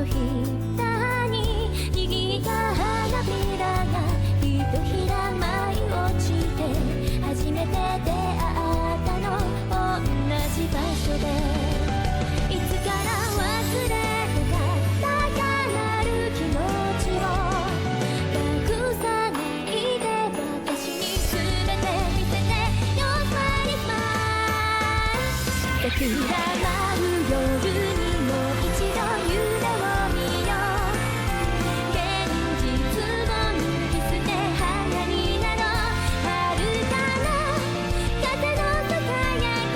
とひらに握った花びらがひとひら舞い落ちて初めて出会ったの同じ場所でいつから忘れた高鳴る気持ちを隠さないで私に全て見せて You're my smile 桜舞う夜にもう一度夢を見よう現実を脱ぎ捨て花になろう遥かな風のささやき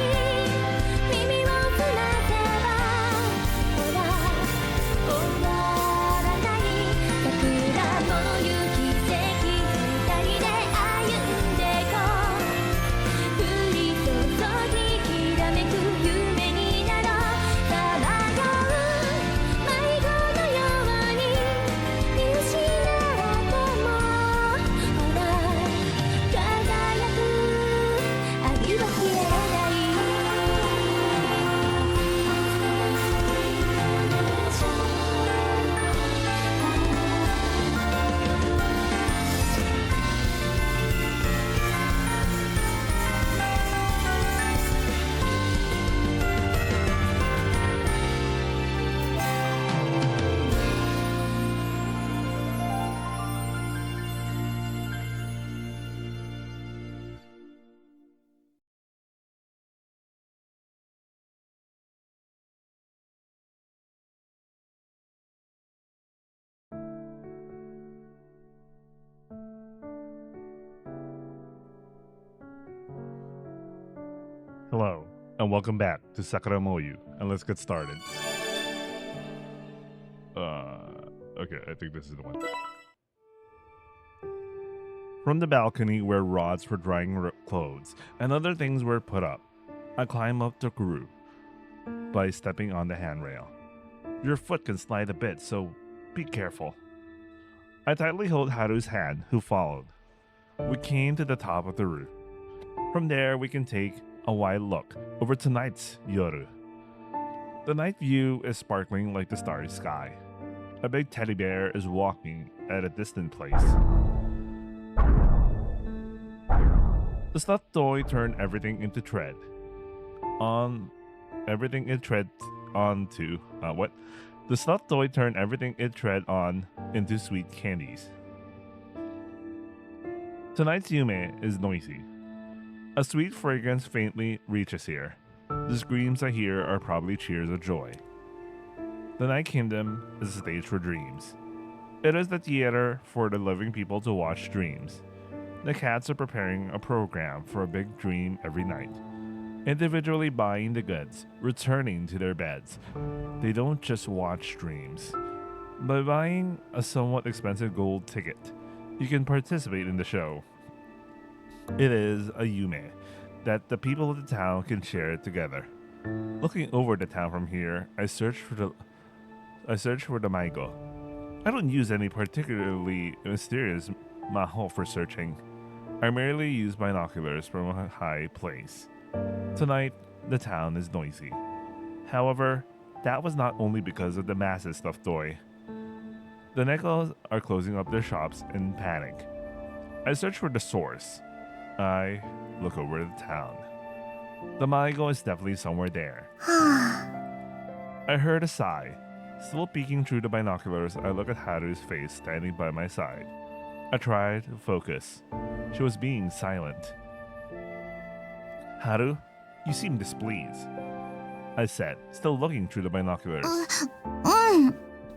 耳を澄ませばほら終わらない桜も行き過ぎ二人で歩んでこう降り注ぎきらめく夢になろうさまよう迷子のように見失ってもほら輝く愛は消えない Hello, and welcome back to Sakura Moyu, and let's get started. Okay, I think this is the one. From the balcony where rods for drying clothes and other things were put up, I climb up the roof by stepping on the handrail. Your foot can slide a bit, so be careful. I tightly hold Haru's hand, who followed. We came to the top of the roof. From there, we can take a wide look over tonight's Yoru. The night view is sparkling like the starry sky. A big teddy bear is walking at a distant place. The stuffed toy turned everything into tread. The stuffed toy turned everything it tread on into sweet candies. Tonight's Yume is noisy. A sweet fragrance faintly reaches here. The screams I hear are probably cheers of joy. The Night Kingdom is a stage for dreams. It is the theater for the living people to watch dreams. The cats are preparing a program for a big dream every night. Individually buying the goods, returning to their beds. They don't just watch dreams. By buying a somewhat expensive gold ticket, you can participate in the show. It is a yume that the people of the town can share together. Looking over the town from here, I search for the Maigo. I don't use any particularly mysterious maho for searching. I merely use binoculars from a high place. Tonight, the town is noisy. However, that was not only because of the massive stuffed toy. The Nekos are closing up their shops in panic. I search for the source. I look over the town. The Maigo is definitely somewhere there. I heard a sigh. Still peeking through the binoculars, I look at Haru's face standing by my side. I tried to focus. She was being silent. Haru, you seem displeased, I said, still looking through the binoculars.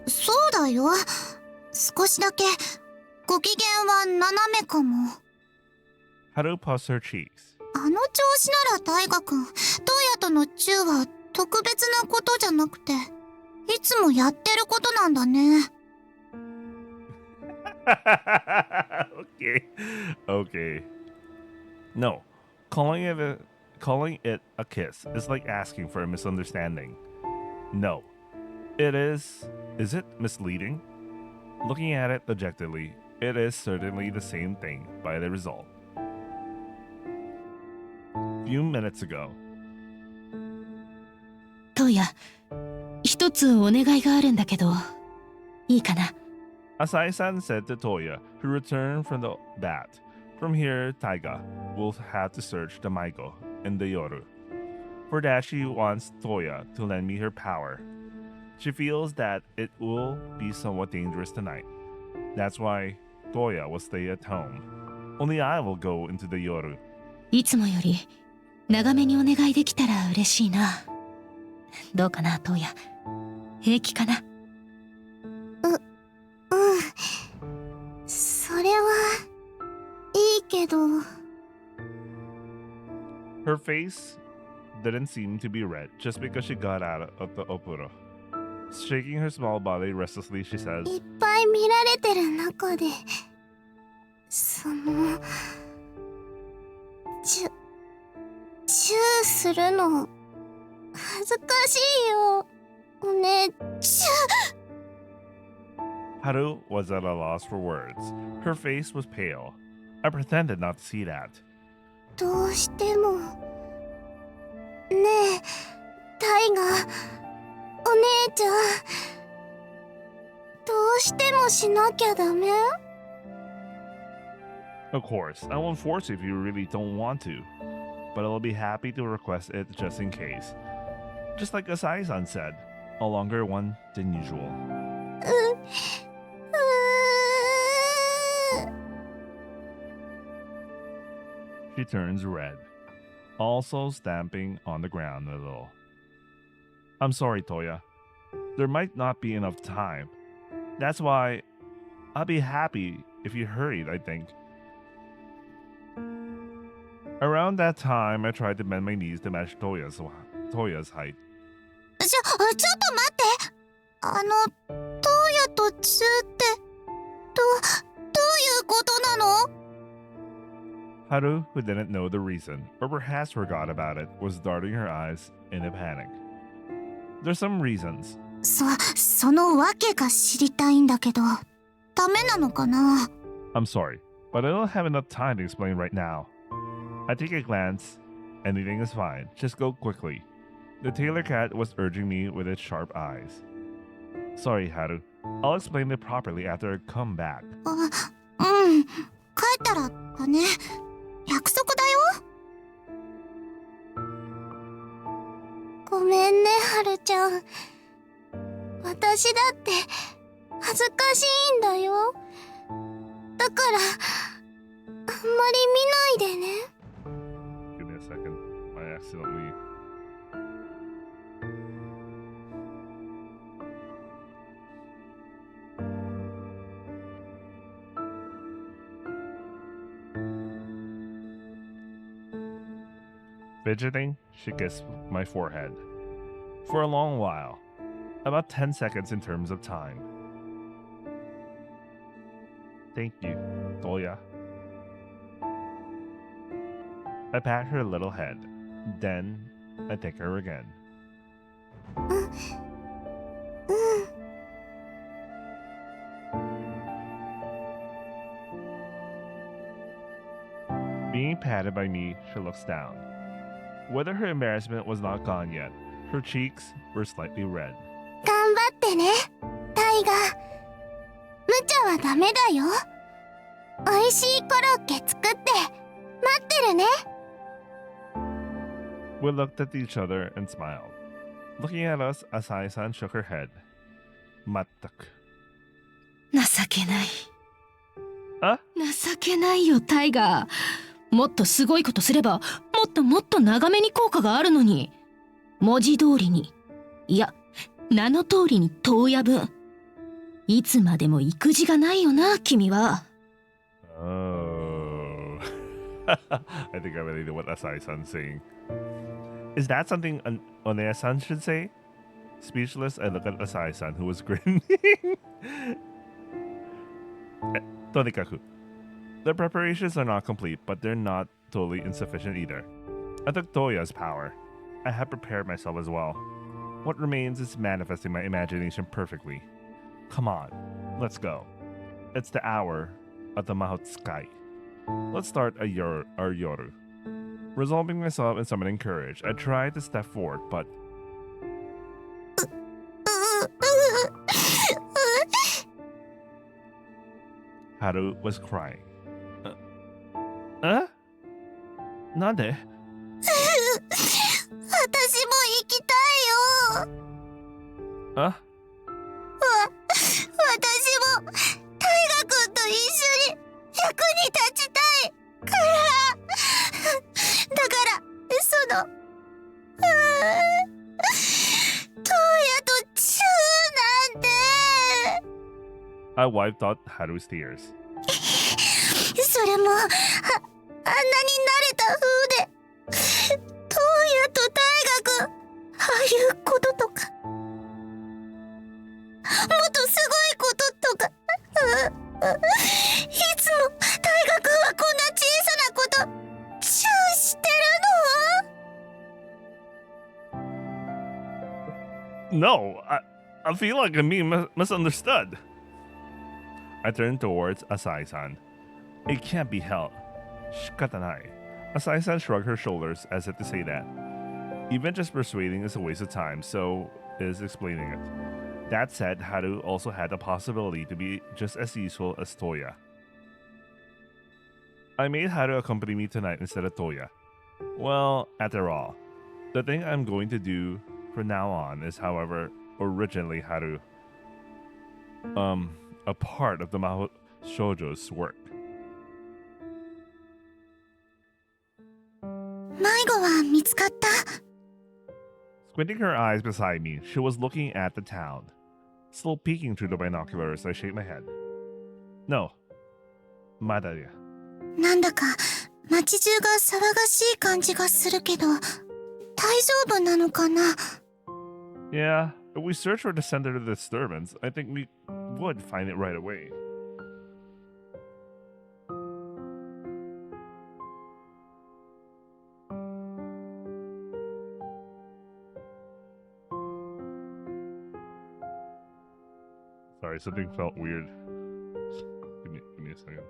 そうだよ。少しだけご機嫌は斜めかも。Haru puffs her cheeks. あの調子なら大河君、トヤとのチューは特別なことじゃなくて、いつもやってることなんだね。Okay. No, calling it a kiss is like asking for a misunderstanding. No. Is it misleading? Looking at it objectively, it is certainly the same thing by the result. Few minutes ago. トヤ、一つお願いがあるんだけど。いいかな。 Asai-san said to Toya, who returned from the bat. From here, Taiga will have to search the Maiko in the Yoru. For that, she wants Toya to lend me her power. She feels that it will be somewhat dangerous tonight. That's why Toya will stay at home. Only I will go into the Yoru. いつもより長めにお願いできたら嬉しいな。どうかな、トウヤ。平気かな。それはいいけど。 Her face didn't seem to be red just because she got out of the opuro. Shaking her small body restlessly, she says, いっぱい見られてる中で、チューするの恥ずかしいよ。おねちゅ。 Haru was at a loss for words. Her face was pale. I pretended not to see that. どうしても。ねえ、タイガ、お姉ちゃん、どうしてもしなきゃダメ？ Of course, I won't force you if you really don't want to, but I'll be happy to request it just in case. Just like Asai-san said, a longer one than usual. She turns red, also stamping on the ground a little. I'm sorry, Toya. There might not be enough time. That's why I'll be happy if you hurried, I think. Around that time, I tried to bend my knees to match Toya's height. ちょっと待って。トウヤとチューってどういうことなの？ Haru, who didn't know the reason, or perhaps forgot about it, was darting her eyes in a panic. There's some reasons. そのわけが知りたいんだけど、ダメなのかな？ I'm sorry, but I don't have enough time to explain right now. I take a glance. Anything is fine. Just go quickly. The tailor cat was urging me with its sharp eyes. Sorry, Haru. I'll explain it properly after I come back. 帰ったらだね。約束だよ。ごめんね、はるちゃん。私だって恥ずかしいんだよ。だからあんまり見ないでね。 Give me a second. I accidentally... Fidgeting, she kissed my forehead. For a long while. About 10 seconds in terms of time. Thank you, Toya. I pat her little head. Then, I take her again. Being patted by me, she looks down. Whether her embarrassment was not gone yet, her cheeks were slightly red. 頑張ってね、タイガ。無茶はダメだよ。おいしいコロッケ作って待ってるね。 We looked at each other and smiled. Looking at us, Asai-san shook her head. Mattaku. 情けない。あ？情けないよ、タイガー。もっとすごいことすれば、もっと長めに効果があるのに。文字通りに。いや、名の通りにトウヤ分。いつまでも育児がないよな、君は。Oh. I think I really know what Asai-san's saying. Is that something Onea-san should say? Speechless, I look at Asai-san, who was grinning. Tonikaku. The preparations are not complete, but they're not totally insufficient either. I took Toya's power. I have prepared myself as well. What remains is manifesting my imagination perfectly. Come on, let's go. It's the hour of the Mahotsukai. Let's start our Yoru. Resolving myself and summoning courage, I tried to step forward, but... Haru was crying. Huh? Nande? 私も行きたいよ。 Huh? 私も大河君と一緒に役に立ちたいから。だからそのトウヤとチューなんて。 I wiped out Haru's tears. それもあんなに慣れた風でトウヤと大河君ああいうこととかもっとすごいこととかいつも大河君はこんな小さなことチューしてるの？ No, I feel like I'm being misunderstood. I turned towards Asai-san. It can't be helped. Shikatanai. Asai-san shrugged her shoulders as if to say that. Even just persuading is a waste of time, so is explaining it. That said, Haru also had the possibility to be just as useful as Toya. I made Haru accompany me tonight instead of Toya. Well, after all, the thing I'm going to do from now on is, however, originally Haru, a part of the Maho Shoujo's work. 迷子は見つかった？ Squinting her eyes beside me, she was looking at the town. Still peeking through the binoculars, I shake my head. No. Madaya. なんだか街中が騒がしい感じがするけど大丈夫なのかな？ Yeah, if we search for the center of the disturbance, I think we would find it right away. Sorry, something felt weird. Give me a second.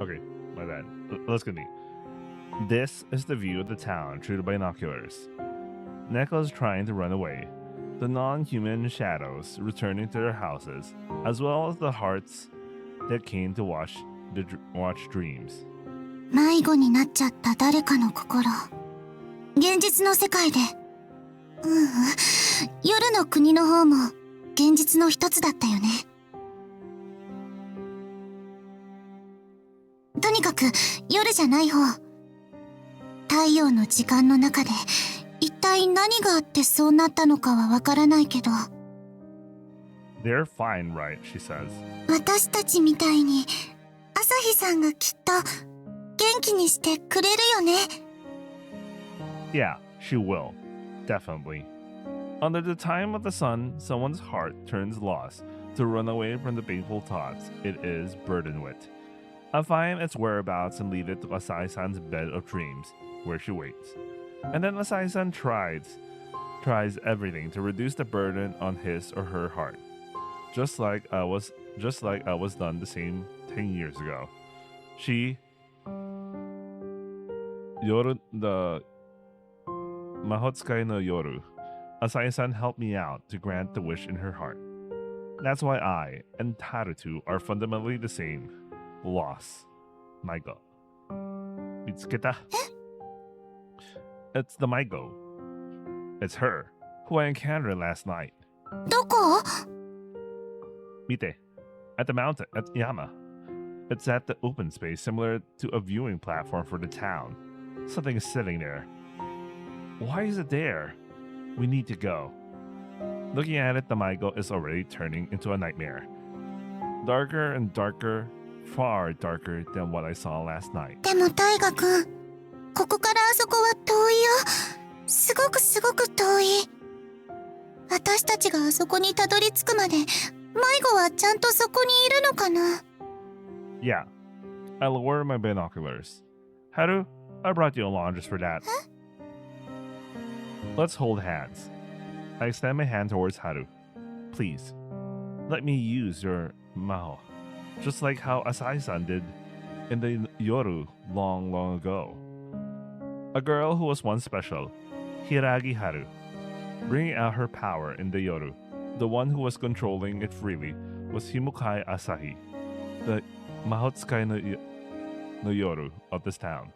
Okay, my bad. Let's continue. This is the view of the town through the binoculars. Neko's trying to run away, the non-human shadows returning to their houses, as well as the hearts that came to watch dreams. 迷子になっちゃった誰かの心。現実の世界で。夜の国の方も現実の一つだったよね。とにかく夜じゃない方。太陽の時間の中で一体何があってそうなったのかはわからないけど。They're fine, right? She says. 私たちみたいに朝日さんがきっと元気にしてくれるよね。Yeah, she will. Definitely. Under the time of the sun, someone's heart turns lost to run away from the painful thoughts it is burdened with. I find its whereabouts and lead it to Asai-san's bed of dreams, where she waits. And then Asai-san tries everything to reduce the burden on his or her heart. Just like I was done the same 10 years ago. She Yoru the Mahotsukai no Yoru. Asai-san helped me out to grant the wish in her heart. That's why I and Tarutu are fundamentally the same. Loss. Maigo. Mitsuketa. It's the Maigo. It's her, who I encountered last night. どこ？ Mite. At the mountain, at Yama. It's at the open space similar to a viewing platform for the town. Something is sitting there. Why is it there? We need to go. Looking at it, the Maigo is already turning into a nightmare. Darker and darker, far darker than what I saw last night. でも大河君、ここからあそこは遠いよ。すごくすごく遠い。私たちがあそこにたどり着くまで、迷子はちゃんとそこにいるのかな？ Yeah. I lower my binoculars. Haru, I brought you along just for that. Huh? Let's hold hands. I extend my hand towards Haru. Please, let me use your Mao, just like how Asai-san did in the Yoru long, long ago. A girl who was once special, Hiragi Haru, bringing out her power in the Yoru, The one who was controlling it freely was Himukai Asahi, the Mahotsukai no Yoru of this town.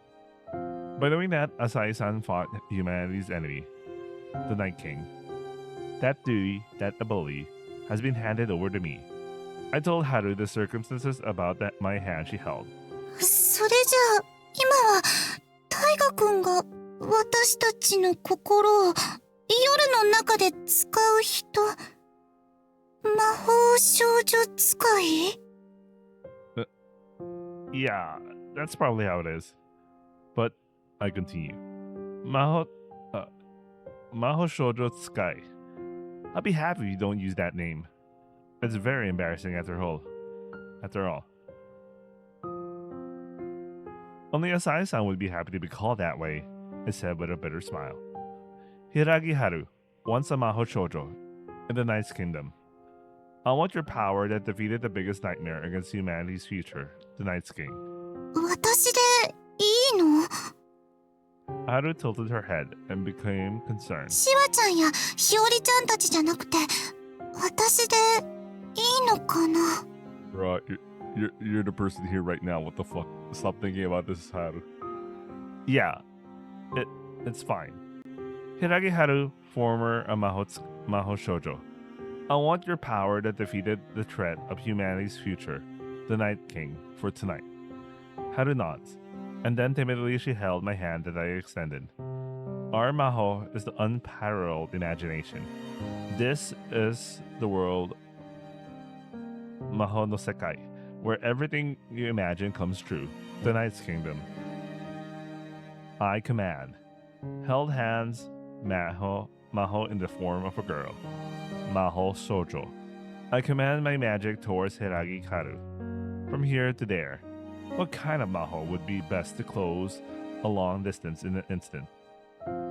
By doing that, Asahi-san fought humanity's enemy, the Night King. That duty, that ability, has been handed over to me. I told Haru the circumstances about my hand she held. それじゃあ今は大河君が私たちの心を夜の中で使う人、魔法少女使い？ Yeah, that's probably how it is. But I continue. Maho Shoujo Tsukai. I'll be happy if you don't use that name. It's very embarrassing after all. Only Asai-san would be happy to be called that way, I said with a bitter smile. Hiragi Haru, once a Maho Shoujo, in the Night's Kingdom. I want your power that defeated the biggest nightmare against humanity's future, the Night's King. 私でいいの？ Haru tilted her head and became concerned. シワちゃんやひおりちゃんたちじゃなくて私でいいのかな？ Bro, you're the person here right now. What the fuck? Stop thinking about this, Haru. Yeah, it's fine. Hiragi Haru, former Maho Shoujo. I want your power that defeated the threat of humanity's future, the Night King, for tonight. Haru nods, and then timidly she held my hand that I extended. Our Maho is the unparalleled imagination. This is the world Maho no Sekai, where everything you imagine comes true, the Night's Kingdom. I command. Held hands, Maho in the form of a girl. Maho Shoujo. I command my magic towards Hiragi Haru. From here to there. What kind of Maho would be best to close a long distance in an instant?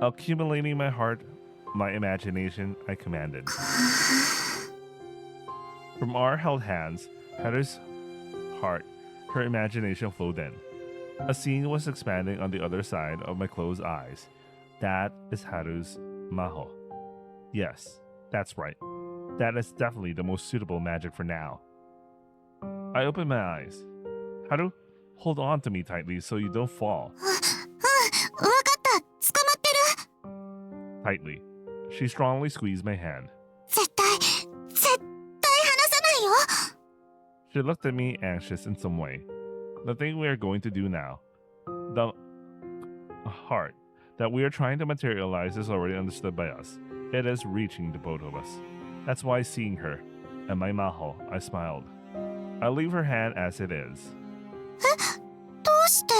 Accumulating my heart, my imagination, I commanded. From our held hands, Haru's heart, her imagination flowed in. A scene was expanding on the other side of my closed eyes. That is Haru's Maho. Yes, that's right. That is definitely the most suitable magic for now. I opened my eyes. Haru, hold on to me tightly so you don't fall. わかった。捕まってる。 Tightly. She strongly squeezed my hand. 絶対離さないよ。 She looked at me anxious in some way. The thing we are going to do now, the heart that we are trying to materialize is already understood by us. It is reaching the both of us. That's why seeing her, and my Maho, I smiled. I leave her hand as it is. どうして？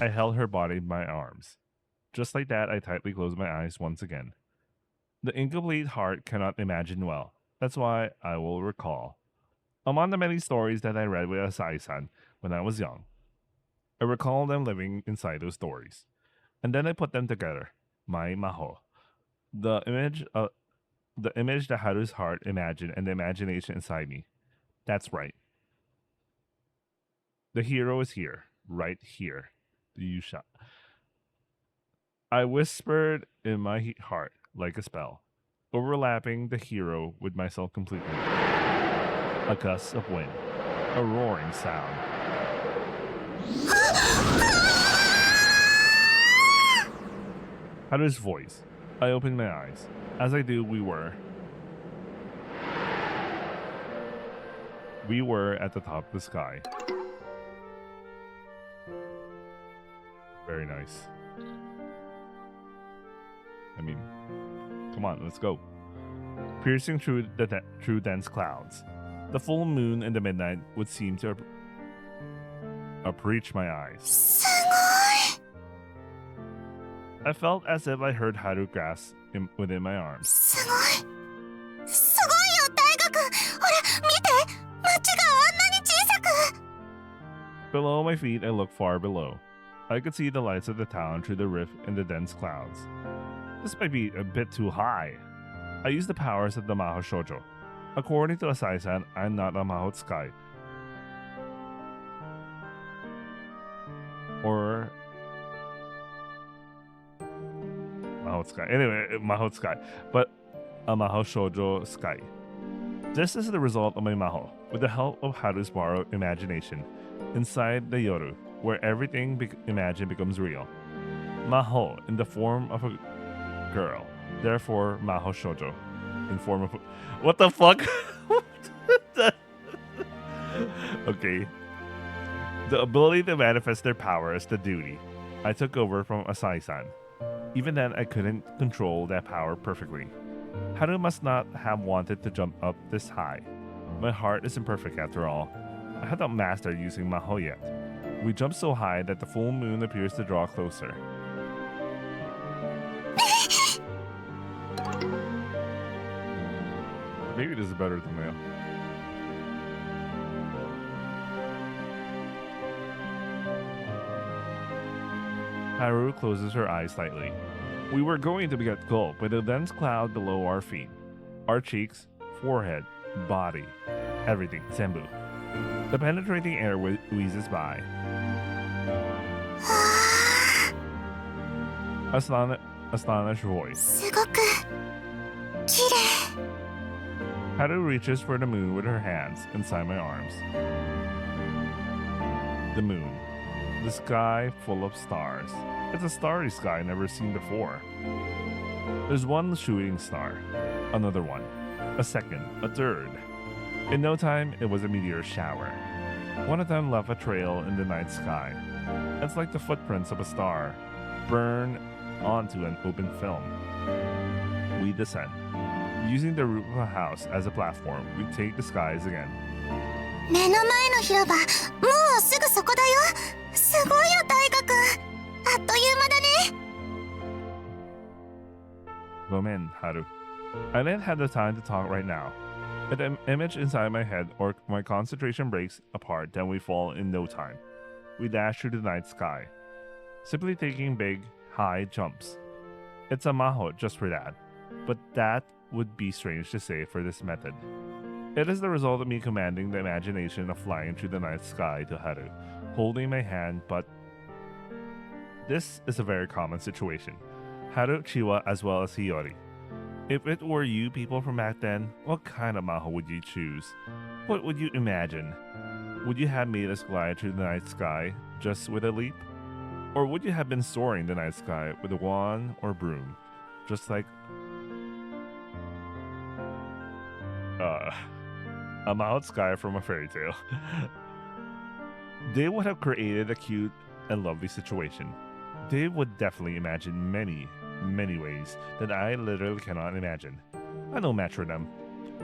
I held her body in my arms. Just like that, I tightly closed my eyes once again. The incomplete heart cannot imagine well. That's why I will recall. Among the many stories that I read with Asai-san when I was young, I recall them living inside those stories. And then I put them together. My Maho. The image that Haru's heart imagined and the imagination inside me. That's right. The hero is here. Right here. You shall. I whispered in my heart like a spell, overlapping the hero with myself completely. A gust of wind. A roaring sound. Haru's voice. I opened my eyes. As I do, we were at the top of the sky. Very nice. I mean, come on, let's go. Piercing through dense clouds. The full moon in the midnight would seem to reach my eyes. すごい。 I felt as if I heard Haru gasp within my arms. すごい。すごいよ、大河君。ほら、見て。街があんなに小さく。 Below my feet, I looked far below. I could see the lights of the town through the rift in the dense clouds. This might be a bit too high. I used the powers of the Maho Shoujo. According to Asai-san, I'm not a Maho Tsukai. Or Maho Tsukai. Anyway, Maho Tsukai. But a Maho Shoujo Sky. This is the result of my Maho, with the help of Haru's borrowed imagination, inside the Yoru, where everything imagined becomes real. Maho in the form of a girl, therefore Maho Shoujo in form of what the fuck? Okay. The ability to manifest their power is the duty I took over from Asai-san. Even then, I couldn't control that power perfectly. Haru must not have wanted to jump up this high. My heart is imperfect after all. I had not mastered using Maho yet. We jumped so high that the full moon appears to draw closer. Maybe this is better than male. Haru closes her eyes slightly. We were going to get gulped with a dense cloud below our feet. Our cheeks, forehead, body, everything, senbu. The penetrating air wheezes by. Astonished voice. すごく綺麗。 Haru reaches for the moon with her hands inside my arms. The moon. The sky full of stars. It's a starry sky never seen before. There's one shooting star, another one, a second, a third. In no time, it was a meteor shower. One of them left a trail in the night sky. It's like the footprints of a star, burned onto an open film. We descend. Using the roof of a house as a platform, we take the skies again. 目の前の広場、もうすぐそこだよ。すごいよ、大河君。あっという間だね。Gomen, Haru. I didn't have the time to talk right now. An image inside my head or my concentration breaks apart, then we fall in no time. We dash through the night sky, simply taking big, high jumps. It's a Maho just for that, but that would be strange to say for this method. It is the result of me commanding the imagination of flying through the night sky to Haru, holding my hand, but this is a very common situation. Haru, Chiwa, as well as Hiyori. If it were you people from back then, what kind of Maho would you choose? What would you imagine? Would you have made us glide through the night sky just with a leap? Or would you have been soaring the night sky with a wand or broom, just like a Mount Sky from a fairy tale? They would have created a cute and lovely situation. They would definitely imagine many, many ways that I literally cannot imagine. I'm no match for them.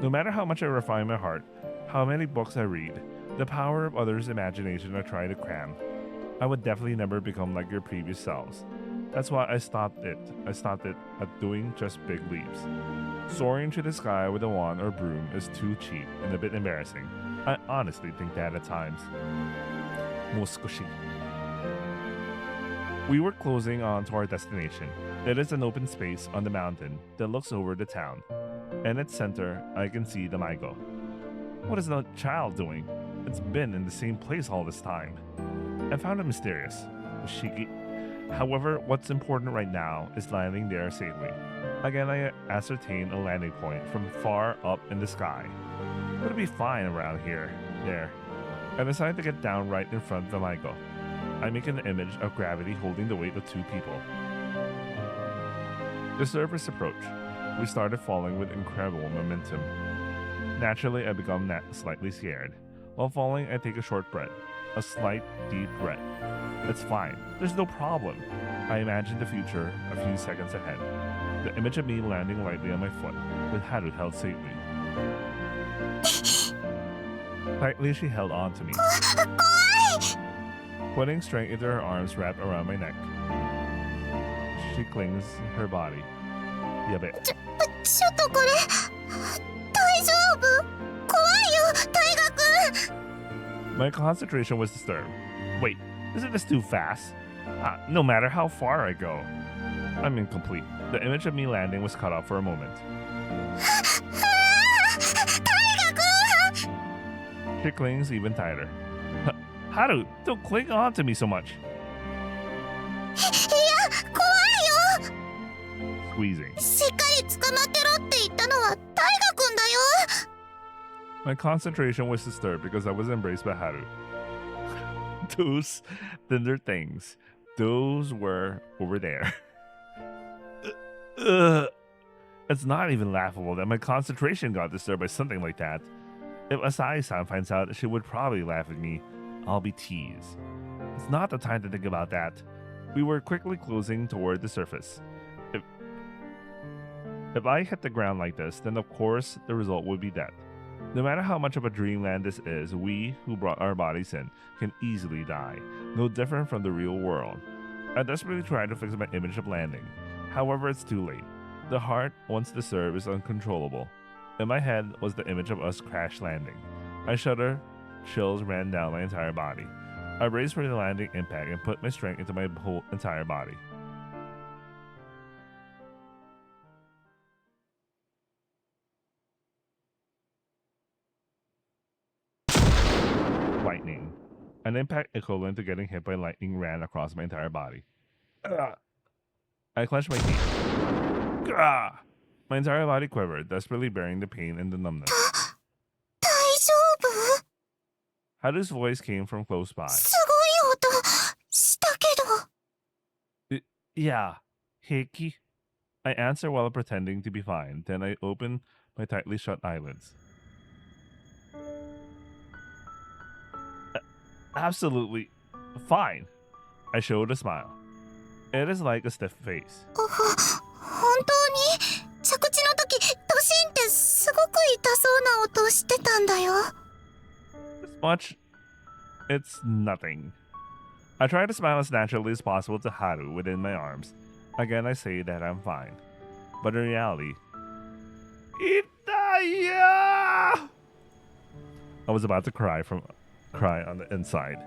No matter how much I refine my heart, how many books I read, the power of others' imagination I try to cram, I would definitely never become like your previous selves. That's why I stopped it at doing just big leaps. Soaring to the sky with a wand or broom is too cheap and a bit embarrassing. I honestly think that at times. Moskoshi. We were closing on to our destination. It is an open space on the mountain that looks over the town. In its center, I can see the Maigo. What is the child doing? It's been in the same place all this time. I found it mysterious. Shiki. However, what's important right now is landing there safely. Again, I ascertain a landing point from far up in the sky. It'll be fine around here. There. I decide to get down right in front of the Maigo. I make an image of gravity holding the weight of two people. The surface approach. We started falling with incredible momentum. Naturally, I become slightly scared. While falling, I take a short breath. A slight, deep breath. It's fine. There's no problem. I imagine the future a few seconds ahead. The image of me landing lightly on my foot, with Haru held safely. Tightly, she held on to me. Putting strength into her arms wrapped around my neck. She clings her body. Yabe. ちょっとこれ大丈夫？怖いよ、大河君。 My concentration was disturbed. Wait, isn't this too fast? No matter how far I go. I'm incomplete. The image of me landing was cut off for a moment. She clings even tighter. Haru, don't cling on to me so much. いや、怖いよ。 Squeezing. しっかり捕まってろって言ったたのは大河君だよ。 My concentration was disturbed because I was embraced by Haru. Those tender things, those were over there. It's not even laughable that my concentration got disturbed by something like that. If Asai-san finds out, she would probably laugh at me. I'll be teased. It's not the time to think about that. We were quickly closing toward the surface. If I hit the ground like this, then of course the result would be death. No matter how much of a dreamland this is, we who brought our bodies in can easily die, no different from the real world. I desperately tried to fix my image of landing. However, it's too late. The heart, once disturbed, is uncontrollable. In my head was the image of us crash landing. I shuddered, chills ran down my entire body. I braced for the landing impact and put my strength into my whole entire body. Lightning. An impact equivalent to getting hit by lightning ran across my entire body. I clenched my teeth. My entire body quivered, desperately bearing the pain and the numbness. 大丈夫？ Haru's voice came from close by. すごい音したけど。 Yeah, Heiki. I answered while pretending to be fine. Then I opened my tightly shut eyelids. Absolutely fine. I showed a smile. It is like a stiff face. 本当に着地の時ドシンってすごく痛そうな音してたんだよ。 As much, it's nothing. I try to smile as naturally as possible to Haru within my arms. Again, I say that I'm fine. But in reality, Itaya! I was about to cry on the inside.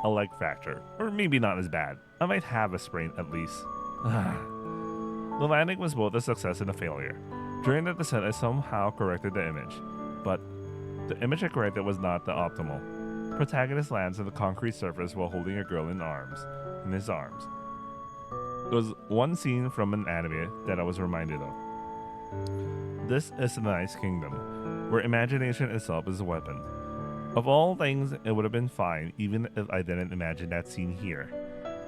A leg fracture, or maybe not as bad. I might have a sprain at least. The landing was both a success and a failure. During the descent, I somehow corrected the image, but the image I corrected was not the optimal. Protagonist lands on the concrete surface while holding a girl in his arms. There was one scene from an anime that I was reminded of. This is a nice kingdom, where imagination itself is a weapon. Of all things, it would have been fine even if I didn't imagine that scene here.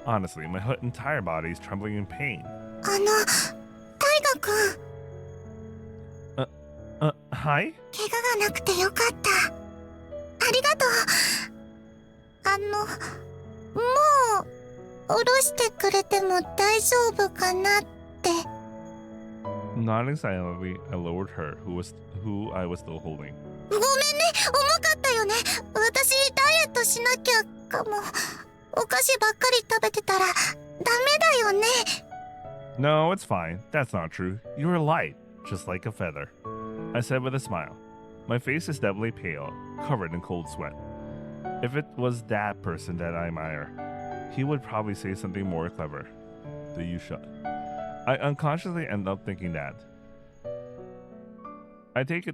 Honestly, my entire body is trembling in pain. 大河君。 Hi? 怪我がなくてよかった。ありがとう。もう下ろしてくれても大丈夫かなって。 Nodding silently, I lowered her, who I was still holding. ごめんね、重かったよね。私ダイエットしなきゃかも。お菓子ばっかり食べてたらダメだよね。 No, it's fine. That's not true. You are light, just like a feather. I said with a smile. My face is deadly pale, covered in cold sweat. If it was that person that I admire, he would probably say something more clever. The you shut. I unconsciously end up thinking that. I take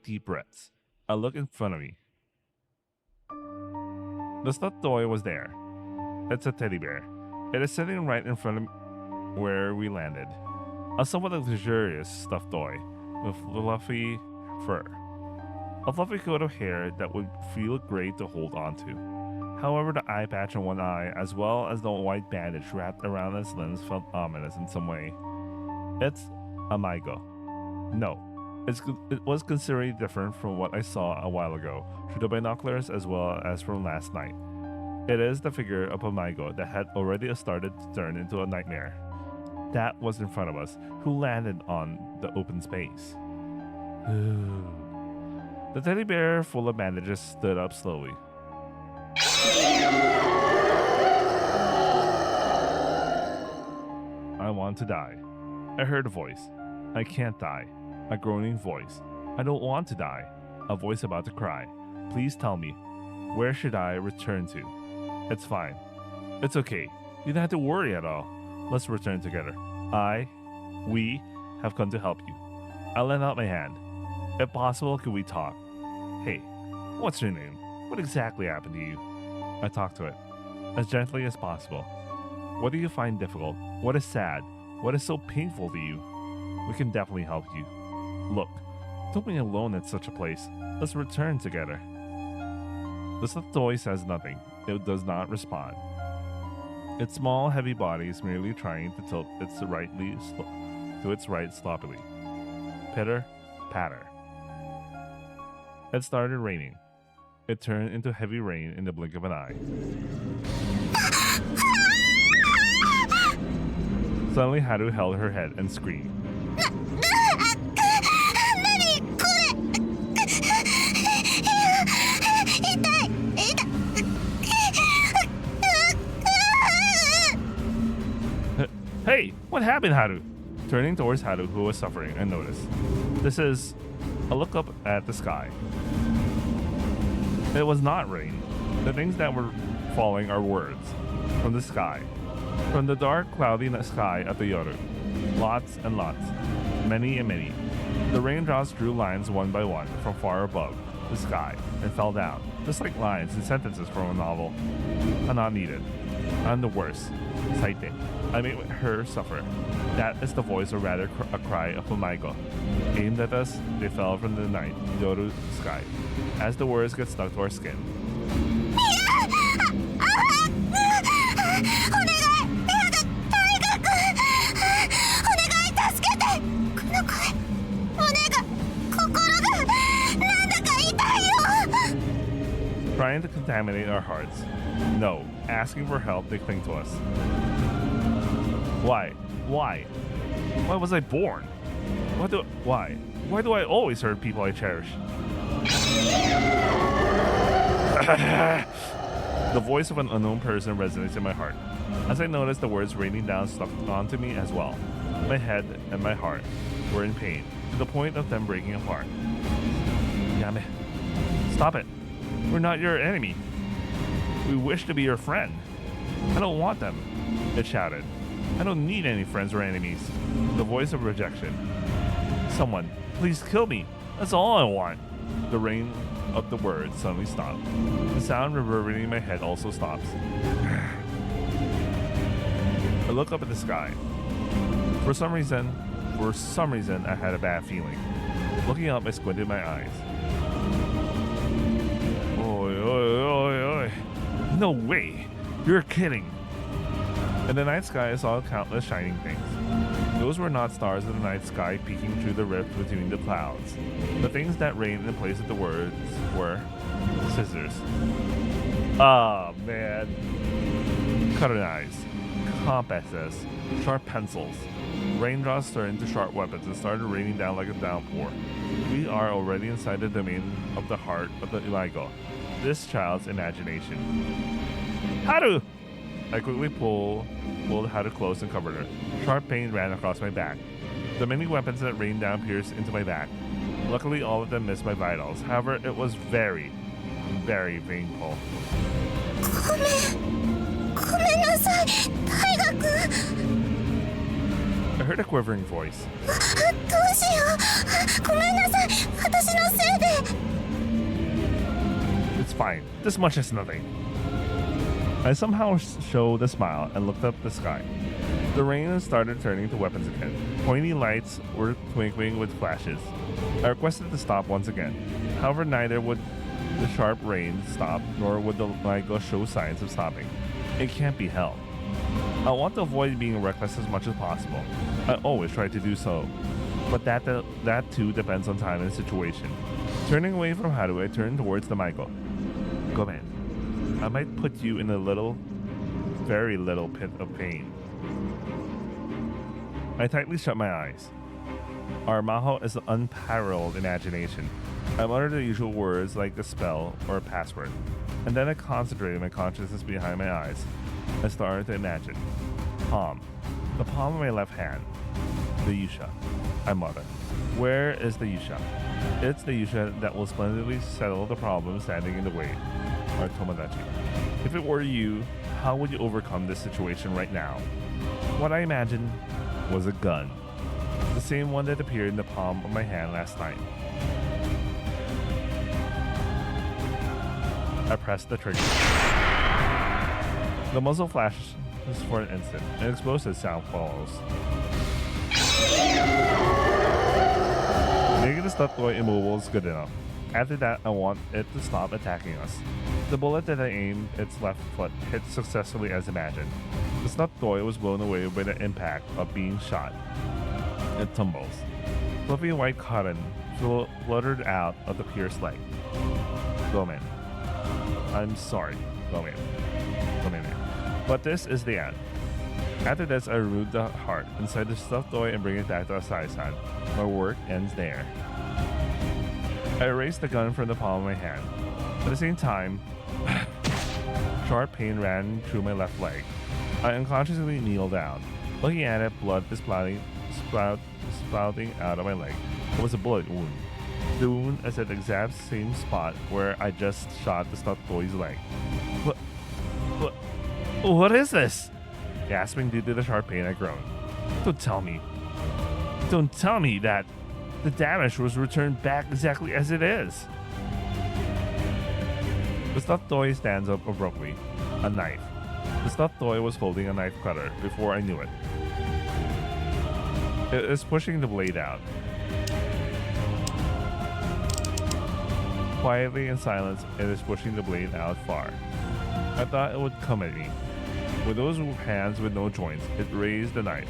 deep breaths. I look in front of me. The stuffed toy was there. It's a teddy bear. It is sitting right in front of where we landed. A somewhat luxurious stuffed toy with fluffy fur. A fluffy coat of hair that would feel great to hold onto. However, the eye patch on one eye, as well as the white bandage wrapped around its lens, felt ominous in some way. It's a Maigo. No, it was considerably different from what I saw a while ago, through the binoculars as well as from last night. It is the figure of a Maigo that had already started to turn into a nightmare. That was in front of us, who landed on the open space. The teddy bear full of bandages stood up slowly. I want to die. I heard a voice. I can't die. A groaning voice. I don't want to die. A voice about to cry. Please tell me. Where should I return to? It's fine. It's okay. You don't have to worry at all. Let's return together. We have come to help you. I lend out my hand. If possible, could we talk? Hey, what's your name? What exactly happened to you? I talk to it, as gently as possible. What do you find difficult? What is sad? What is so painful to you? We can definitely help you. Look, don't be alone at such a place. Let's return together. The stuffed toy says nothing. It does not respond. Its small, heavy body is merely trying to tilt to its right sloppily. Pitter, patter. It started raining. It turned into heavy rain in the blink of an eye. Suddenly, Haru held her head and screamed. Hey, what happened, Haru? Turning towards Haru, who was suffering, I noticed. This is a look up at the sky. It was not rain. The things that were falling are words from the sky. From the dark, cloudy sky of the Yoru. Lots and lots. Many and many. The raindrops drew lines one by one from far above the sky and fell down, just like lines and sentences from a novel. I'm not needed. I'm the worst. Saite. I made her suffer. That is the voice, or rather a cry of Umaiko. Aimed at us, they fell from the night, Yoru sky. As the words get stuck to our skin. Trying to contaminate our hearts. No, asking for help, they cling to us. Why? Why? Why was I born? Why? Why do I always hurt people I cherish? The voice of an unknown person resonates in my heart. As I noticed the words raining down stuck onto me as well. My head and my heart were in pain, to the point of them breaking apart. Yame, stop it. We're not your enemy. We wish to be your friend. I don't want them, it shouted. I don't need any friends or enemies. The voice of rejection. Someone, please kill me. That's all I want. The rain of the words suddenly stopped. The sound reverberating in my head also stops. I look up at the sky. For some reason, I had a bad feeling. Looking up, I squinted my eyes. Oi, oi, oi, oi. No way. You're kidding. In the night sky, I saw countless shining things. Those were not stars in the night sky peeking through the rift between the clouds. The things that rained in place of the words were scissors. Ah, man. Cutter knives, compasses, sharp pencils. Raindrops turned into sharp weapons and started raining down like a downpour. We are already inside the domain of the heart of the Imago, this child's imagination. Haru! I quickly pulled Haru close and covered her. Sharp pain ran across my back. The many weapons that rained down pierced into my back. Luckily, all of them missed my vitals. However, it was very, very painful. I heard a quivering voice. It's fine. This much is nothing. I somehow showed a smile and looked up the sky. The rain started turning to weapons again. Pointy lights were twinkling with flashes. I requested to stop once again. However, neither would the sharp rain stop, nor would the Imago show signs of stopping. It can't be helped. I want to avoid being reckless as much as possible. I always try to do so. But that too depends on time and situation. Turning away from Haru, I turned towards the Imago. Gomen. I might put you in a little, very little pit of pain. I tightly shut my eyes. Our Maho is an unparalleled imagination. I muttered the usual words like a spell or a password, and then I concentrated my consciousness behind my eyes. I started to imagine. Palm. The palm of my left hand. The Yusha. I muttered. Where is the Yusha? It's the Yusha that will splendidly settle the problem standing in the way. Our Tomodachi. If it were you, how would you overcome this situation right now? What I imagined was a gun. The same one that appeared in the palm of my hand last night. I pressed the trigger. The muzzle flashes for an instant. An explosive sound follows. Making the stuffed toy immobile is good enough. After that, I want it to stop attacking us. The bullet that I aimed its left foot hit successfully as imagined. The stuffed toy was blown away by the impact of being shot. It tumbles. Fluffy white cotton fluttered out of the pierced leg. Gomen. I'm sorry, Gomen. But this is the end. After this, I remove the heart inside the stuffed toy and bring it back to Asai-san. My work ends there. I erase the gun from the palm of my hand. At the same time, sharp pain ran through my left leg. I unconsciously kneel down. Looking at it, blood is spouting out of my leg. It was a bullet wound. The wound is at the exact same spot where I just shot the stuffed toy's leg. What is this? Gasping due to the sharp pain, I groaned. Don't tell me that the damage was returned back exactly as it is. The stuffed toy stands up abruptly. A knife. The stuffed toy was holding a knife cutter before I knew it. It is pushing the blade out. Quietly in silence, it is pushing the blade out far. I thought it would come at me. With those hands with no joints, it raised the knife.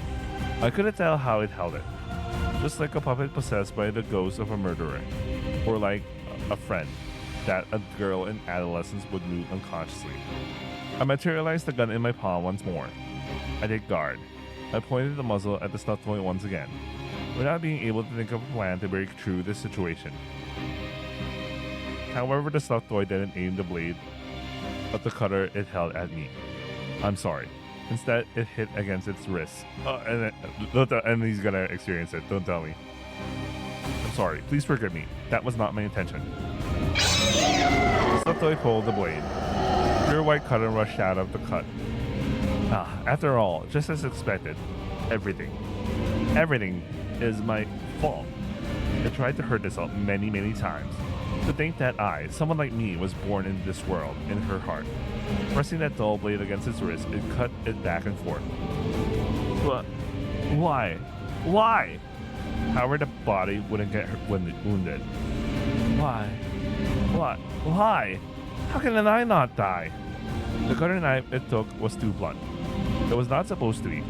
I couldn't tell how it held it. Just like a puppet possessed by the ghost of a murderer. Or like a friend that a girl in adolescence would move unconsciously. I materialized the gun in my palm once more. I did guard. I pointed the muzzle at the stuffed toy once again, without being able to think of a plan to break through this situation. However, the stuffed toy didn't aim the blade of the cutter it held at me. I'm sorry. Instead, it hit against its wrist. And he's gonna experience it. Don't tell me. I'm sorry. Please forgive me. That was not my intention. The stuffed toy pulled the blade. Pure white cutter rushed out of the cut. After all, just as expected, everything is my fault. I tried to hurt itself many times. To think that I, someone like me, was born in this world, in her heart. Pressing that dull blade against its wrist, it cut it back and forth. But why? Why? However, the body wouldn't get wounded. Why? What? Why? How can I not die? The cutter knife it took was too blunt. It was not supposed to be.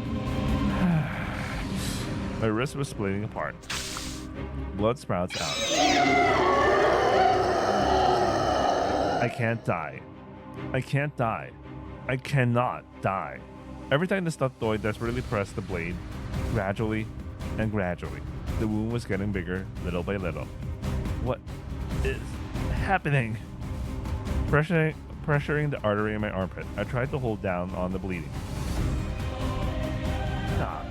My wrist was splitting apart. Blood sprouts out. I can't die. I can't die. I cannot die. Every time the stuffed toy desperately pressed the blade, gradually, the wound was getting bigger, little by little. What is happening? Pressuring the artery in my armpit, I tried to hold down on the bleeding.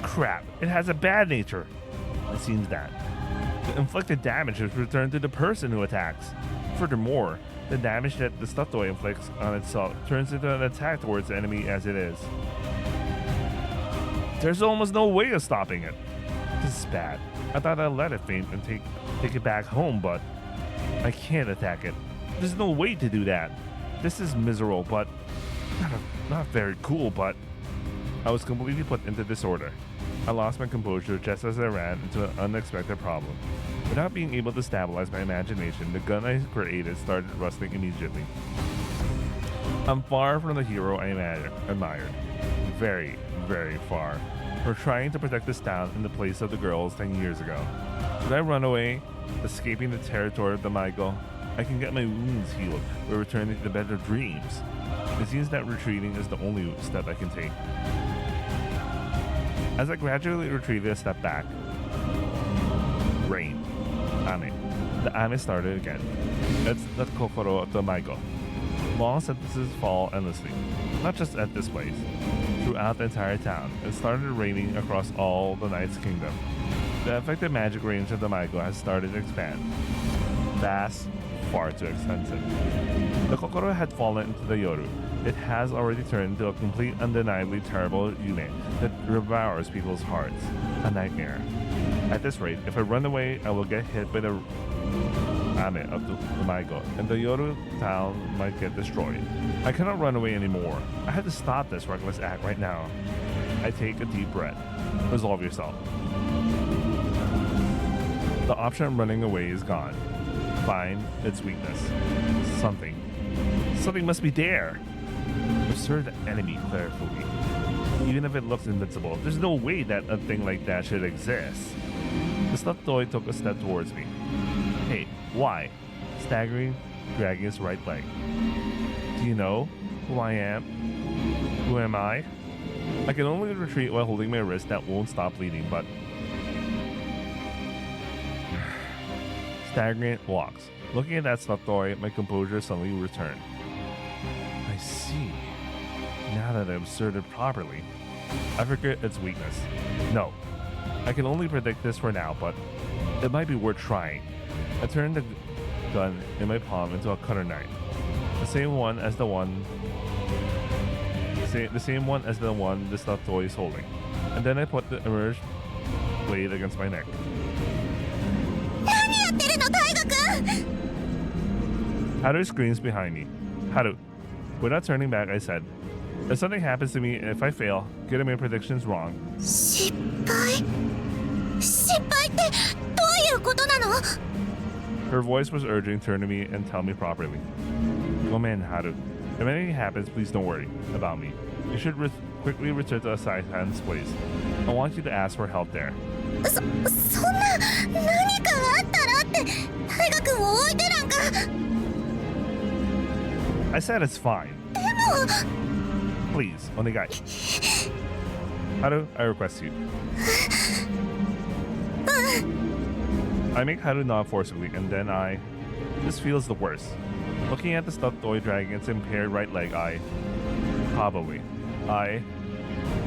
Crap. It has a bad nature. It seems that. The inflicted damage is returned to the person who attacks. Furthermore, the damage that the stuffed toy inflicts on itself turns into an attack towards the enemy as it is. There's almost no way of stopping it. This is bad. I thought I'd let it faint and take it back home, but I can't attack it. There's no way to do that. This is miserable, but not very cool, but I was completely put into disorder. I lost my composure just as I ran into an unexpected problem. Without being able to stabilize my imagination, the gun I created started rusting immediately. I'm far from the hero I admired. Very, very far. For trying to protect this town in the place of the girls 10 years ago. Should I run away, escaping the territory of the Maigo? I can get my wounds healed or returning to better dreams. It seems that retreating is the only step I can take. As I gradually retreated a step back, rain. Ame. The ame started again. It's the kokoro of the Maigo. Long sentences fall endlessly, not just at this place. Throughout the entire town, it started raining across all the Knight's Kingdom. The effective magic range of the Maigo has started to expand. Vast, far too extensive. The kokoro had fallen into the yoru. It has already turned into a complete, undeniably terrible yume that devours people's hearts. A nightmare. At this rate, if I run away, I will get hit by the ame of the Maigo, and the yoru town might get destroyed. I cannot run away anymore. I have to stop this reckless act right now. I take a deep breath. Resolve yourself. The option of running away is gone. Find its weakness. Something. Something must be there. Absurd enemy, clarifully. Even if it looks invincible, there's no way that a thing like that should exist. The stuffed toy took a step towards me. Hey, why? Staggering, dragging his right leg. Do you know who I am? Who am I? I can only retreat while holding my wrist that won't stop bleeding, but... Staggering walks. Looking at that stuffed toy, my composure suddenly returned. I see. Now that I observed it properly, I forget its weakness. No, I can only predict this for now, but it might be worth trying. I turned the gun in my palm into a cutter knife, the same one as the one the stuffed toy is holding, and then I put the emerged blade against my neck. Haru screams behind me. Haru. Without turning back, I said, if something happens to me and if I fail, getting my predictions wrong. 失敗ってどういうことなの? Her voice was urging, turn to me and tell me properly. Come in, Haru. If anything happens, please don't worry about me. You should quickly return to Asai-san's place. I want you to ask for help there. そんな何かあったらって大河君を置いてなんか I said it's fine. でも Please, onegai. Haru, I request you. I make Haru nod forcibly, and then This feels the worst. Looking at the stuffed toy dragging its impaired right leg,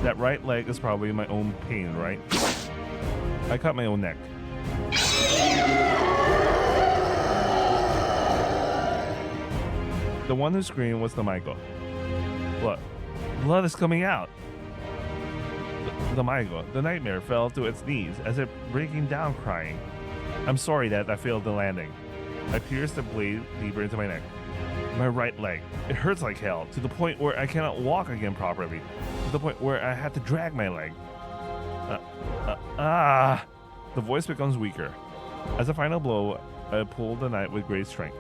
That right leg is probably my own pain, right? I cut my own neck. The one who screamed was the Maiko. Blood is coming out. The Maiko, the nightmare, fell to its knees as if breaking down crying. I'm sorry that I failed the landing. I pierced the blade deeper into my neck. My right leg. It hurts like hell, to the point where I cannot walk again properly. To the point where I had to drag my leg. The voice becomes weaker. As a final blow, I pull the knife with great strength.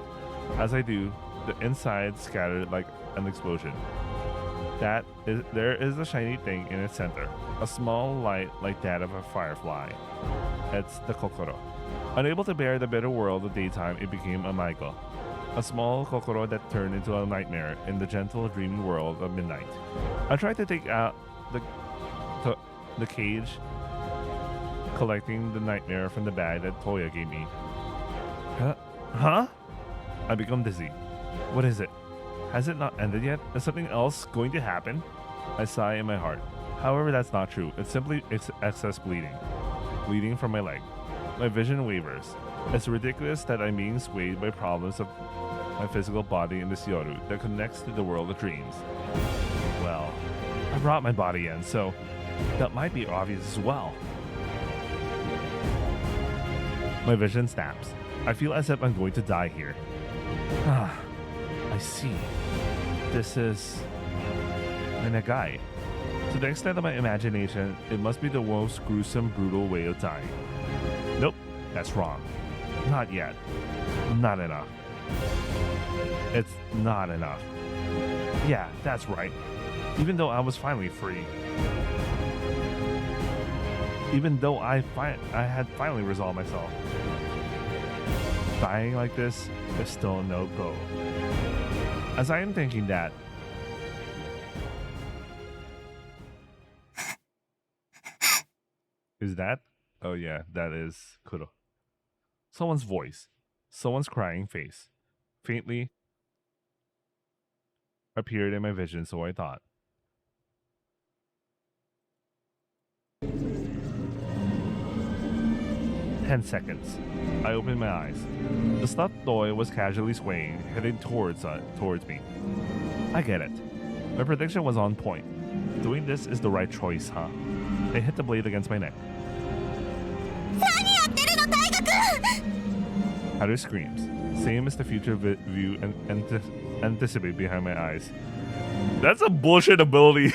As I do, the inside scattered like an explosion. There is a shiny thing in its center, a small light like that of a firefly. It's the Kokoro. Unable to bear the bitter world of daytime, it became a Maiko. A small Kokoro that turned into a nightmare in the gentle, dreamy world of midnight. I tried to take out the cage, collecting the nightmare from the bag that Toya gave me. Huh? I become dizzy. What is it? Has it not ended yet? Is something else going to happen? I sigh in my heart. However, that's not true. It's simply excess bleeding. Bleeding from my leg. My vision wavers. It's ridiculous that I'm being swayed by problems of my physical body in this Yoru that connects to the world of dreams. Well, I brought my body in, so that might be obvious as well. My vision snaps. I feel as if I'm going to die here. I see. This is my nagai. To the extent of my imagination, it must be the most gruesome, brutal way of dying. Nope, that's wrong. Not yet. Not enough. It's not enough. Yeah, that's right. Even though I was finally free. Even though I had finally resolved myself. Dying like this is still no go. As I am thinking that, is that? Oh yeah, that is Kuro. Someone's voice. Someone's crying face. Faintly appeared in my vision, so I thought. "10 seconds. I opened my eyes. The stuffed toy was casually swaying, heading towards me. I get it. My prediction was on point. Doing this is the right choice, huh? I hit the blade against my neck. Haru screams, same as the future view and anticipate behind my eyes. That's a bullshit ability.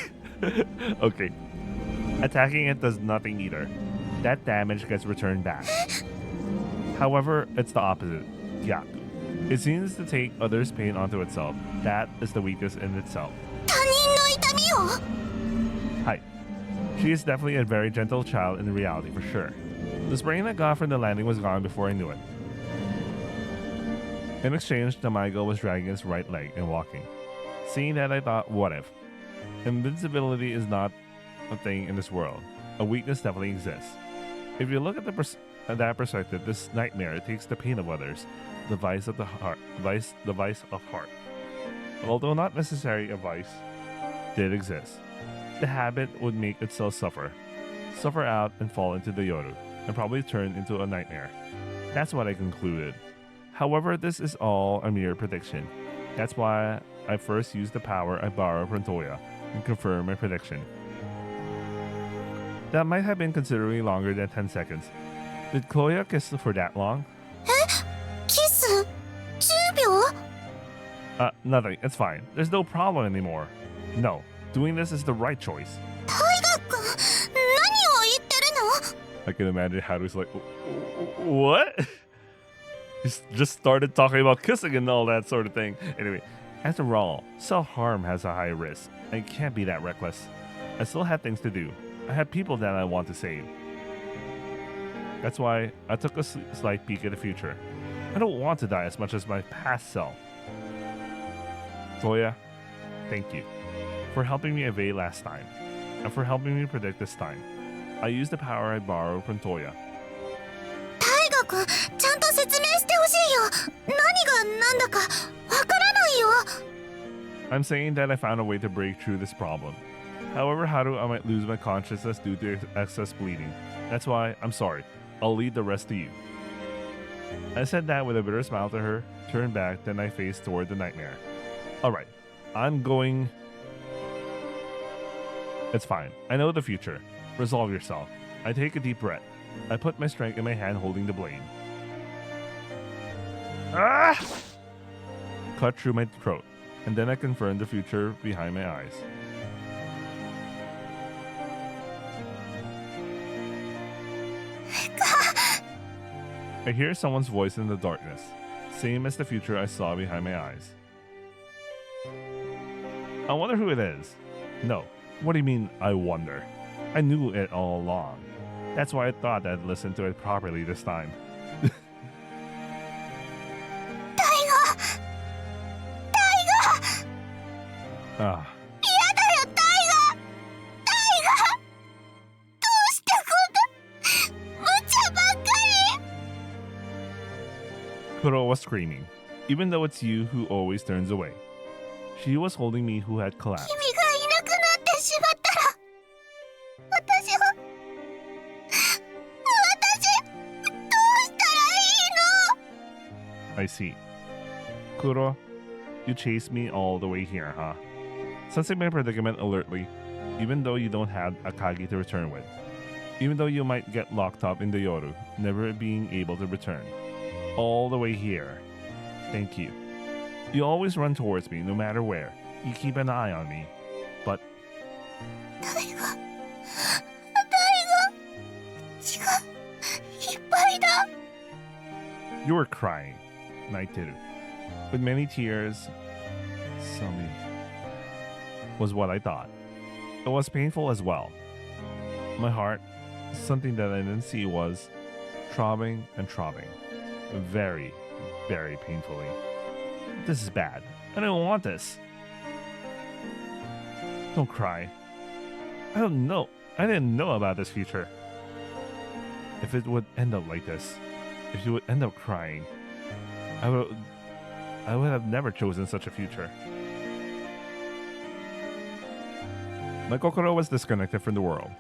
Okay. Attacking it does nothing either. That damage gets returned back. However, it's the opposite. Yeah. It seems to take others' pain onto itself. That is the weakness in itself. 他人の痛みを Hi. She is definitely a very gentle child in reality for sure. The spring I got from the landing was gone before I knew it. In exchange, Damigo was dragging his right leg and walking. Seeing that, I thought, what if? Invincibility is not a thing in this world. A weakness definitely exists. If you look at that perspective, this nightmare takes the pain of others, the vice of the heart, the vice of heart. Although not necessarily a vice, did exist. The habit would make itself suffer out and fall into the yoru, and probably turn into a nightmare. That's what I concluded. However, this is all a mere prediction. That's why I first used the power I borrowed from Toya and confirmed my prediction. That might have been considerably longer than 10 seconds. Did Toya kiss for that long? キス10秒 Nothing. It's fine. There's no problem anymore. No, doing this is the right choice. 大河君何を言ってるの I can imagine Haru's like, what? He just started talking about kissing and all that sort of thing. Anyway, after all, self-harm has a high risk. I can't be that reckless. I still have things to do. I have people that I want to save. That's why I took a slight peek at the future. I don't want to die as much as my past self. Toya, thank you for helping me evade last time, and for helping me predict this time. I used the power I borrowed from Toya. 大河君ちゃんと説明してほしいよ何が何だかわからないよ I'm saying that I found a way to break through this problem. However, Haru, I might lose my consciousness due to excess bleeding. That's why I'm sorry. I'll leave the rest to you. I said that with a bitter smile to her, turned back, then I faced toward the nightmare. Alright, I'm going... It's fine. I know the future. Resolve yourself. I take a deep breath. I put my strength in my hand holding the blade. Ah! Cut through my throat, and then I confirmed the future behind my eyes. I hear someone's voice in the darkness, same as the future I saw behind my eyes. I wonder who it is. No, what do you mean, I wonder? I knew it all along. That's why I thought I'd listen to it properly this time. 大河 Ah, 嫌だよ大河どうしてこんな無茶ばっかり Kuro was screaming, even though it's you who always turns away. She was holding me who had collapsed. 君がいなくなってしまったら私はどうしたらいいの I see. Kuro, you chased me all the way here, huh? Sensing my predicament alertly, even though you don't have Akagi to return with. Even though you might get locked up in the Yoru, never being able to return. All the way here. Thank you. You always run towards me, no matter where. You keep an eye on me. But 大河血がいっぱいだ you were crying, Naiteru. With many tears, Sumi, was what I thought. It was painful as well. My heart, something that I didn't see, was throbbing and throbbing. Very, very painfully. This is bad. I don't want this. Don't cry. I don't know. I didn't know about this future. If it would end up like this, if you would end up crying, I would have never chosen such a future. My kokoro was disconnected from the world.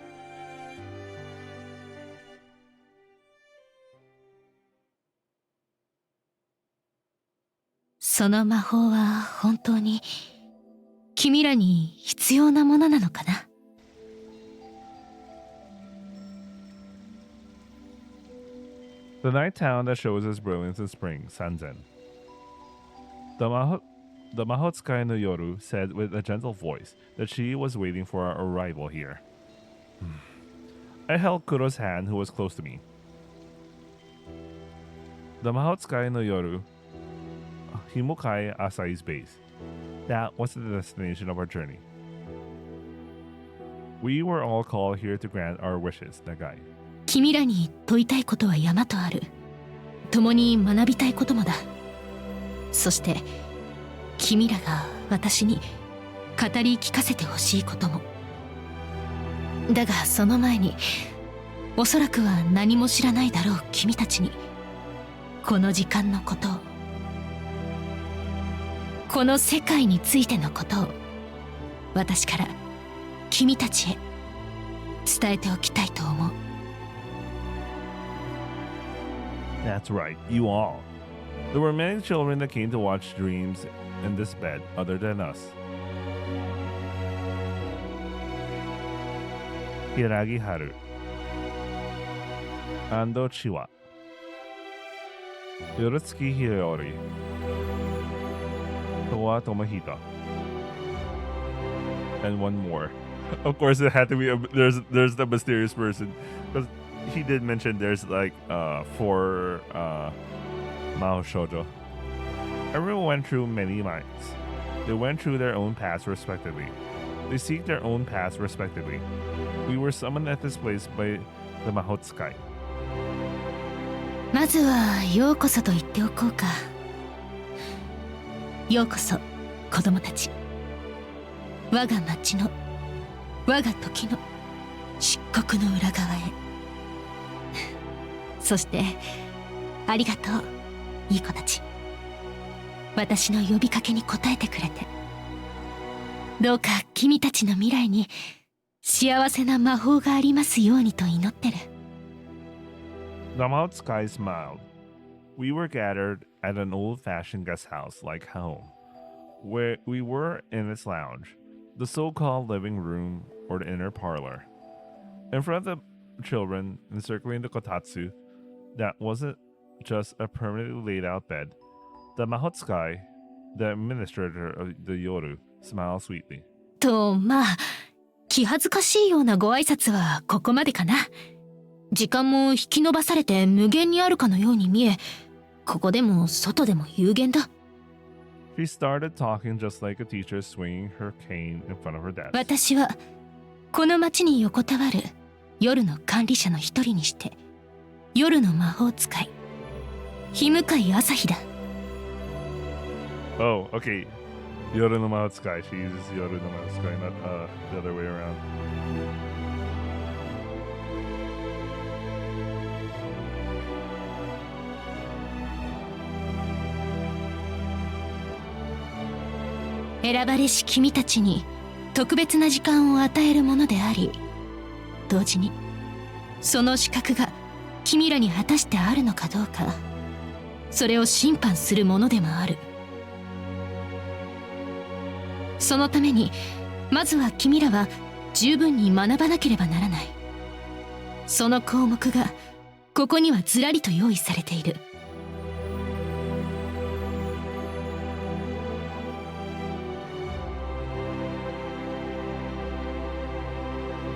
その魔法は本当に君らに必要なものなのかな The night town that shows its brilliance in spring, Sanzen. The Mahotsukai no Yoru said with a gentle voice that she was waiting for our arrival here. I held Kuro's hand, who was close to me. The Mahotsukai no Yoru, Himokai Asai's base. That was the destination of our journey. We were all called here to grant our wishes, Nagai. 君らに問いたいことは山とある。共に学びたいこともだ。そして君らが私に語り聞かせてほしいことも。だがその前に、おそらくは何も知らないだろう君たちに、この時間のことを、この世界についてのことを、私から君たちへ伝えておきたいと思う。That's right, you all. There were many children that came to watch dreams in this bed other than us. Hiragi Haru, Ando Chiwa, Yorutsuki Hiyori, Towa Tomohito, and one more. Of course, it had to be there's the mysterious person, because he did mention there's like 4 Mao Shoujo. Everyone went through many minds. They went through their own paths respectively. They seek their own paths respectively. We were summoned at this place by the Mahotsukai. まずはようこそと言っておこうか。ようこそ子供たち。我が町の、我が時の漆黒の裏側へ。そしてありがとう、いい子たち。私の呼びかけに応えてくれて。どうか君たちの未来に幸せな魔法がありますようにと祈ってる。The Mahotsukai smiled. We were gathered at an old-fashioned guest house like home, where we were in its lounge, the so-called living room or the inner parlor. In front of the children encircling the kotatsu, that wasn't just a permanently laid-out bed. The Mahotsukai, the administrator of the Yoru, smiled sweetly. と、まあ、気恥ずかしいようなご挨拶はここまでかな。時間も引き延ばされて無限にあるかのように見え、ここでも外でも有限だ。She started talking just like a teacher swinging her cane in front of her desk. 私はこの町に横たわる夜の管理者の一人にして、夜の魔法使い、日向井朝日だ。Oh, okay. Yoru no Mahotsukai. She uses Yoru no Mahotsukai, not the other way around.「選ばれし君たちに特別な時間を与えるものであり、同時にその資格が君らに果たしてあるのかどうか、それを審判するものでもある。そのためにまずは君らは十分に学ばなければならない。その項目がここにはずらりと用意されている。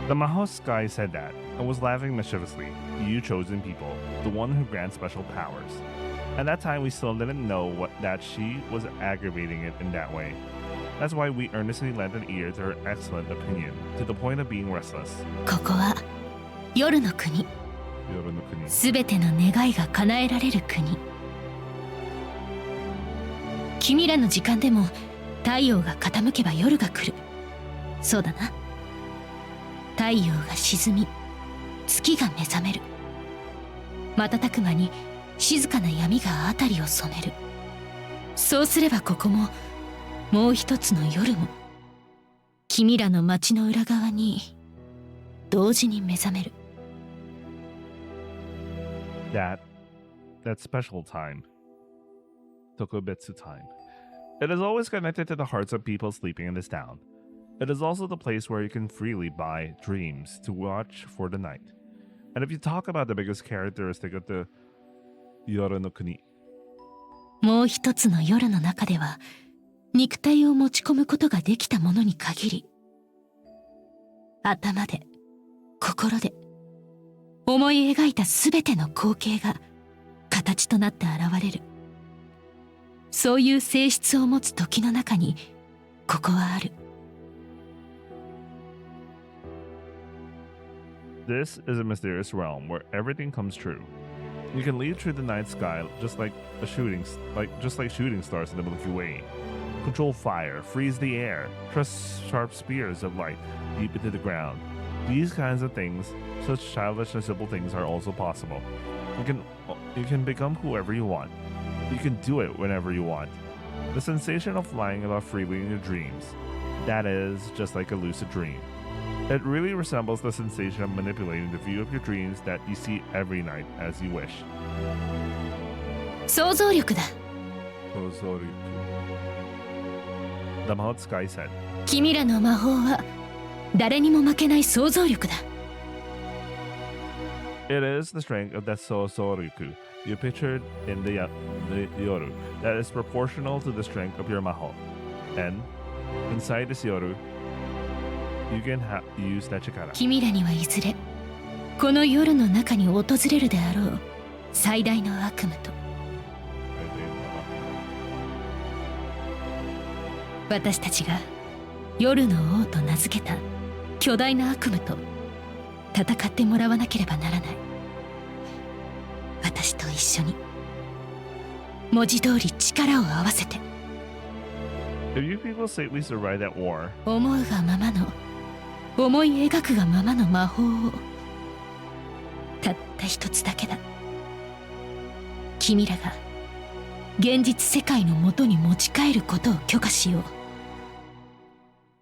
The Mahotsukai said that and was laughing mischievously. You chosen people, the one who grants special powers. At that time, we still didn't know that she was aggravating it in that way. That's why we earnestly lent an ear to her excellent opinion, to the point of being restless. ここは夜の国。すべての願いが叶えられる国。君らの時間でも太陽が傾けば夜が来る。そうだな。太陽が沈み、月が目覚める。瞬く間に静かな闇が辺りを染める。そうすればここももう一つの夜も君らの街の裏側に同時に目覚める。That special time, Tokubetsu time. It is always connected to the hearts of people sleeping in this town. It is also the place where you can freely buy dreams to watch for the night. And if you talk about the biggest characteristic of the Yoru no Kuni, もう一つの夜の中では肉体を持ち込むことができた者に限り、頭で心で思い描いたすべての光景が形となって現れる。そういう性質を持つ時の中にここはある。 This is a mysterious realm where everything comes true. You can lead through the night sky just like shooting stars in the Milky Way. Control fire, freeze the air, thrust sharp spears of light deep into the ground. These kinds of things, such childish and simple things, are also possible. You can become whoever you want. You can do it whenever you want. The sensation of flying about freely in your dreams. That is just like a lucid dream. It really resembles the sensation of manipulating the view of your dreams that you see every night as you wish. 想像力だ。 The Mount Sky said. 君らの魔法は誰にも負けない想像力だ。 It is the strength of that Sosoriku you pictured in the Yoru that is proportional to the strength of your Maho. And inside this Yoru, you can use that Chikara. 君らにはいずれこの夜の中に訪れるであろう最大の悪夢と私たちが夜の王と名付けた巨大な悪夢と戦ってもらわなければならない。私と一緒に文字通り力を合わせて If you people safely survive that war, 思うがままの思い描くがままの魔法をたった一つだけだ。君らが現実世界のもとに持ち帰ることを許可しよう。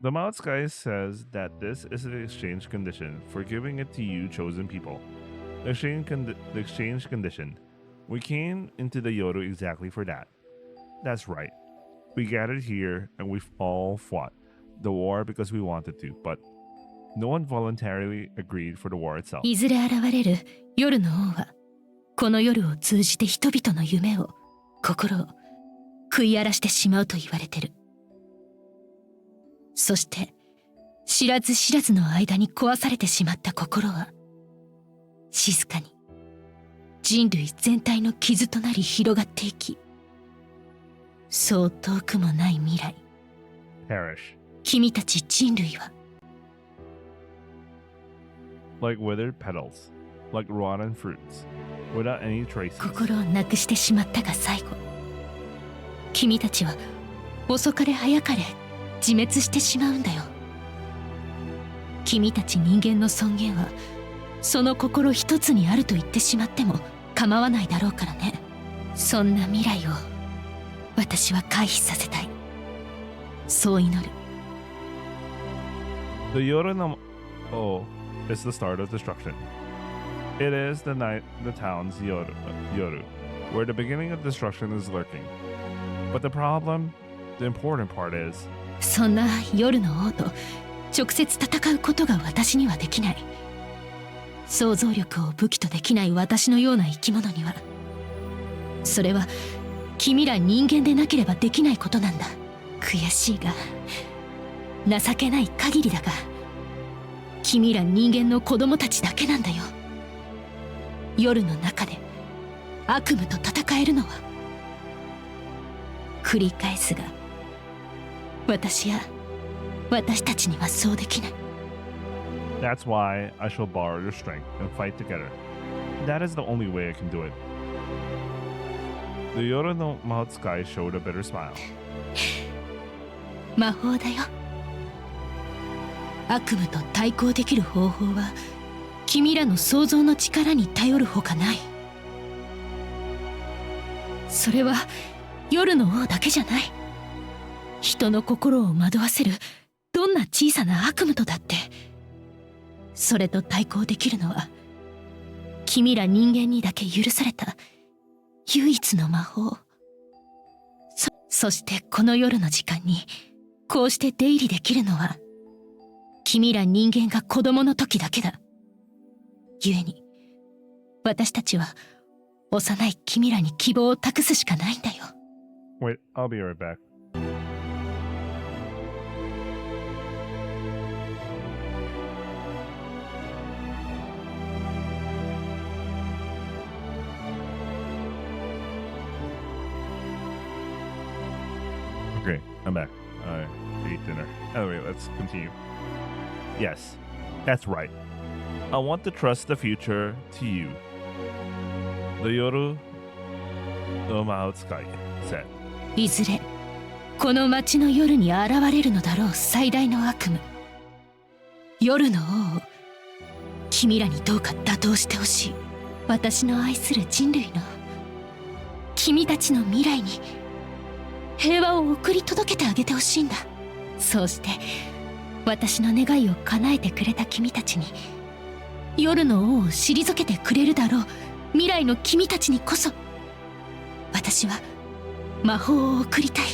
the Mount Sky says that this is an exchange condition for giving it to you chosen people. The exchange condition. We came into the Yoru exactly for that. That's right. We gathered here and we've all fought the war because we wanted to, but no one voluntarily agreed for the war itself. いずれ現れる夜の王はこの夜を通じて人々の夢を心を食い荒らしてしまうと言われてる。そして知らず知らずの間に壊されてしまった心は静かに人類全体の傷となり広がっていき、そう遠くもない未来、 Perish. 君たち人類は Like withered petals, like rotten fruits, without any traces. 心をなくしてしまったが最後、君たちは遅かれ早かれ自滅してしまうんだよ。君たち人間の尊厳はその心一つにあると言ってしまっても構わないだろうからね。そんな未来を私は回避させたい。そう祈る。 The Yoru no is the start of destruction. It is the town's Yoru, where the beginning of destruction is lurking. But the important part is, そんな夜の王と直接戦うことが私にはできない。想像力を武器とできない私のような生き物には、それは君ら人間でなければできないことなんだ。悔しいが情けない限りだが、君ら人間の子供たちだけなんだよ。夜の中で悪夢と戦えるのは。繰り返すが、私や私たちにはそうできない。 that's why I shall borrow your strength and fight together. That is the only way I can do it. The Yoru no Mount Sky showed a bitter smile. 魔法だよ。悪夢と対抗できる方法は君らの想像の力に頼るほかない。それは夜の王だけじゃない。人の心を惑わせるどんな小さな悪夢とだって、それと対抗できるのは君ら人間にだけ許された唯一の魔法。そしてこの夜の時間にこうして出入りできるのは君ら人間が子供の時だけだ。故に私たちは幼い君らに希望を託すしかないんだよ。 Wait, I'll be right back. I'm back. I ate dinner. Anyway, let's continue. Yes, that's right. I want to trust the future to you. The Yoru no Mahotsukai said. いずれこの街の夜に現れるのだろう最大の悪夢、夜の王を君らにどうか打倒してほしい。私の愛する人類の君たちの未来に平和を送り届けてあげてほしいんだ。そうして私の願いを叶えてくれた君たちに、夜の王を退けてくれるだろう未来の君たちにこそ私は魔法を送りたい。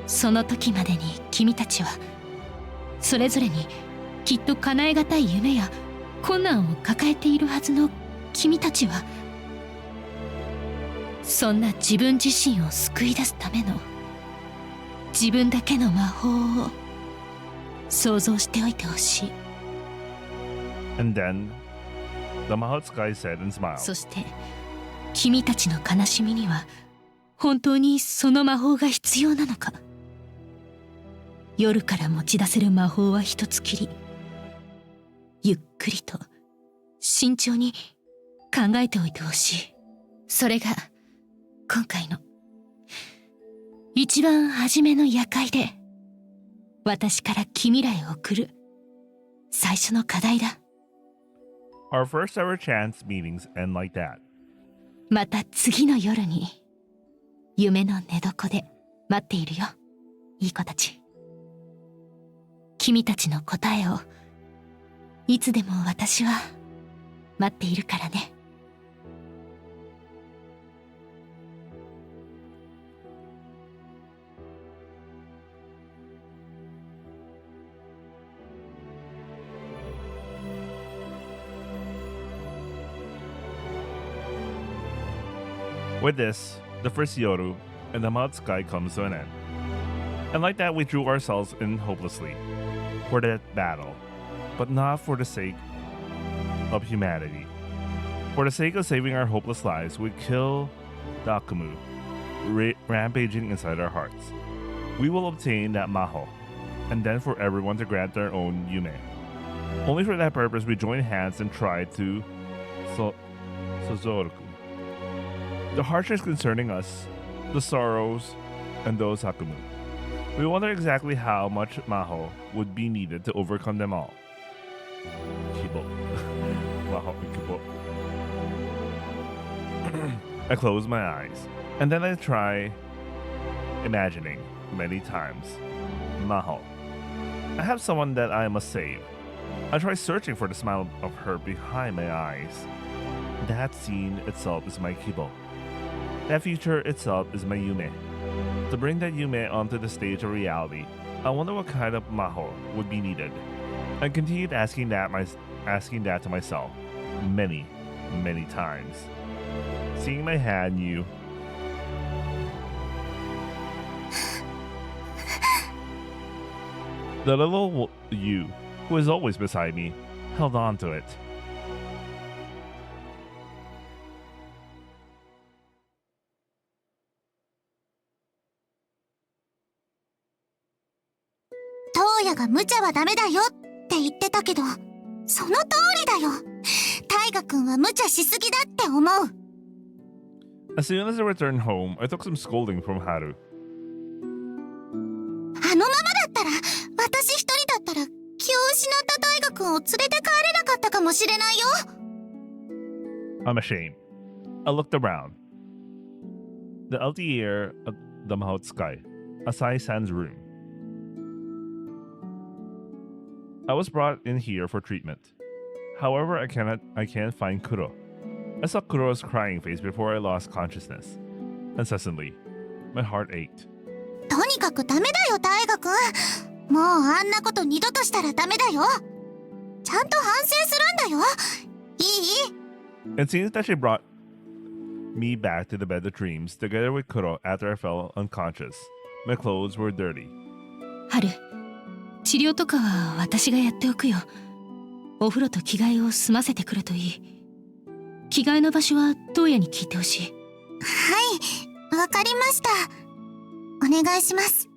その時までに君たちはそれぞれにきっと叶え難い夢や困難を抱えているはずの君たちは、そんな自分自身を救い出すための自分だけの魔法を想像しておいてほしい。 And then the Mahotsukai said and smiled. そして君たちの悲しみには本当にその魔法が必要なのか。夜から持ち出せる魔法は一つきり。ゆっくりと慎重に考えておいてほしい。それが今回の一番初めの夜会で私から君らへ送る最初の課題だ。 Our first ever chance meetings end like that. また次の夜に夢の寝床で待っているよ、いい子たち。君たちの答えをいつでも私は待っているからね。With this, the first Yoru and the Mahotsukai comes to an end. And like that, we drew ourselves in hopelessly for that battle, but not for the sake of humanity. For the sake of saving our hopeless lives, we kill the Akumu, rampaging inside our hearts. We will obtain that Maho, and then for everyone to grant their own Yume. Only for that purpose, we join hands and try to Sozoruku. The hardships concerning us, the sorrows, and those Hakumu. We wonder exactly how much Maho would be needed to overcome them all. Kibo. Maho Kibo. I close my eyes, and then I try imagining many times. Maho. I have someone that I must save. I try searching for the smile of her behind my eyes. That scene itself is my Kibo. That future itself is my Yume. To bring that Yume onto the stage of reality, I wonder what kind of Maho would be needed. I continued asking that to myself many, many times. Seeing my hand, you. The little you, who is always beside me, held on to it. トウヤが無茶はダメだよって言ってたけど、その通りだよ。タイガくんは無茶しすぎだって思う。As soon as I returned home, I took some scolding from Haru. あのままだったら、私一人だったら気を失ったタイガくんを連れて帰れなかったかもしれないよ。I'm ashamed. I looked around. The altar of the Mahotsukai, Asai-san's room. I was brought in here for treatment. However, I can't find Kuro. I saw Kuro's crying face before I lost consciousness. Incessantly, my heart ached. とにかくダメだよ、タイガくん。もうあんなこと二度としたらダメだよ。ちゃんと反省するんだよ。いい？ It seems that she brought me back to the bed of dreams together with Kuro after I fell unconscious. My clothes were dirty. 春、治療とかは私がやっておくよ。お風呂と着替えを済ませてくるといい。着替えの場所はトウヤに聞いてほしい。はい、わかりました。お願いします。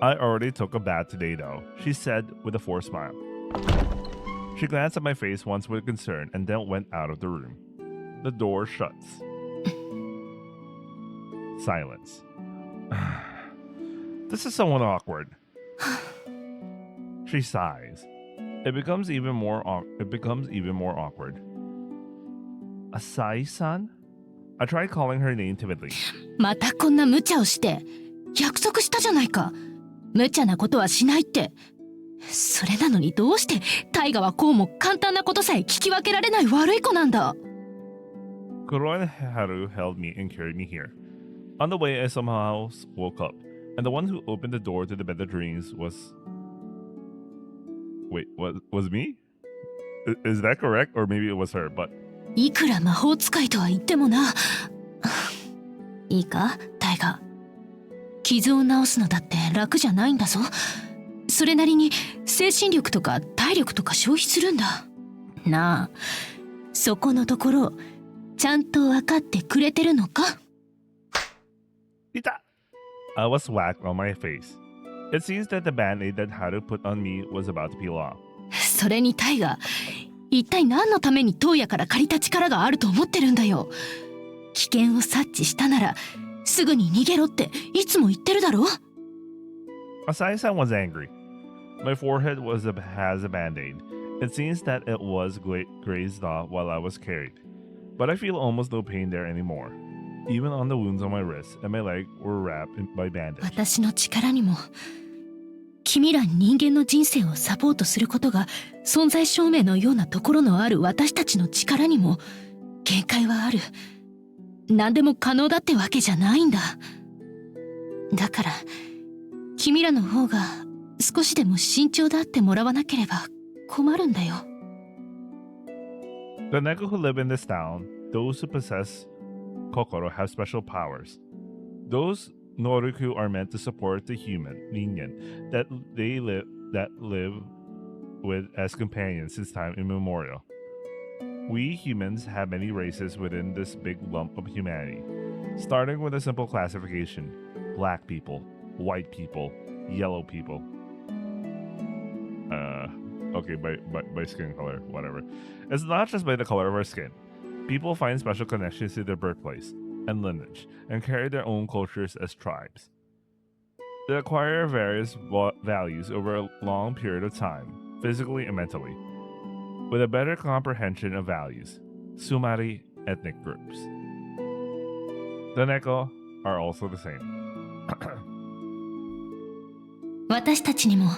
I already took a bath today, though, she said with a forced smile. She glanced at my face once with concern and then went out of the room. The door shuts. Silence. This is somewhat awkward. She sighs. It becomes even more awkward. Asai-san? I tried calling her name timidly. またこんな無茶をして。約束したじゃないか。無茶なことはしないって。それなのにどうしてタイガはこうも簡単なことさえ聞き分けられない悪い子なんだ。Kuro and Haru held me and carried me here. On the way, I somehow woke up, and the one who opened the door to the bed of dreams was... Wait, was me? Is that correct? Or maybe it was her, but... いくら魔法使いとは言ってもな。いいか、タイガ。傷を治すのだって楽じゃないんだぞ。それなりに精神力とか体力とか消費するんだ。なあ、そこのところちゃんと分かってくれてるのか？いた! I was whacked on my face. It seems that the band-aid that Haru put on me was about to peel off. それにタイガ、一体何のためにトウヤから借りた力があると思ってるんだよ。危険を察知したならすぐに逃げろっていつも言ってるだろ。Asai-san was angry. My forehead has a band-aid. It seems that it was grazed off while I was carried. But I feel almost no pain there anymore. Even on the wounds on my wrist and my leg were wrapped by bandage. 私の力にも君ら人間の人生をサポートすることが存在証明のようなところのある私たちの力にも限界はある。何でも可能だってわけじゃないんだ。だから君らの方が少しでも慎重だってもらわなければ困るんだよ。The Neko who live in this town, those who possess Kokoro have special powers. Those Noriku are meant to support the ningen that live with as companions since time immemorial. We humans have many races within this big lump of humanity, starting with a simple classification: black people, white people, yellow people. Okay, by skin color, whatever. It's not just by the color of our skin. People find special connections to their birthplace and lineage and carry their own cultures as tribes. They acquire various values over a long period of time, physically and mentally, with a better comprehension of values, Sumari ethnic groups. The Neko are also the same. 私たちにも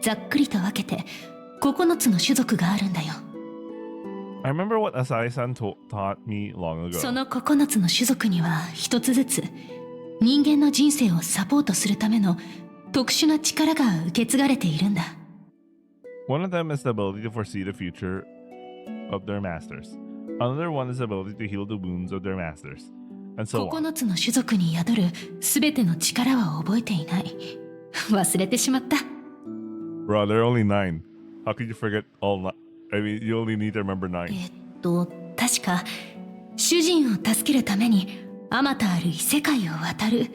ざっくりと分けて9つの種族があるんだよ。I remember what Asai-san taught me long ago. その9つの種族には一つずつ人間の人生をサポートするための特殊な力が受け継がれているんだ。One of them is the ability to foresee the future of their masters. Another one is the ability to heal the wounds of their masters. And so on. 9つの種族に宿るすべての力は覚えていない。忘れてしまった。Bro, there are only 9. How could you forget all 9? I mean, you only need to remember 9. 確か主人を助けるためにあまたある異世界を渡る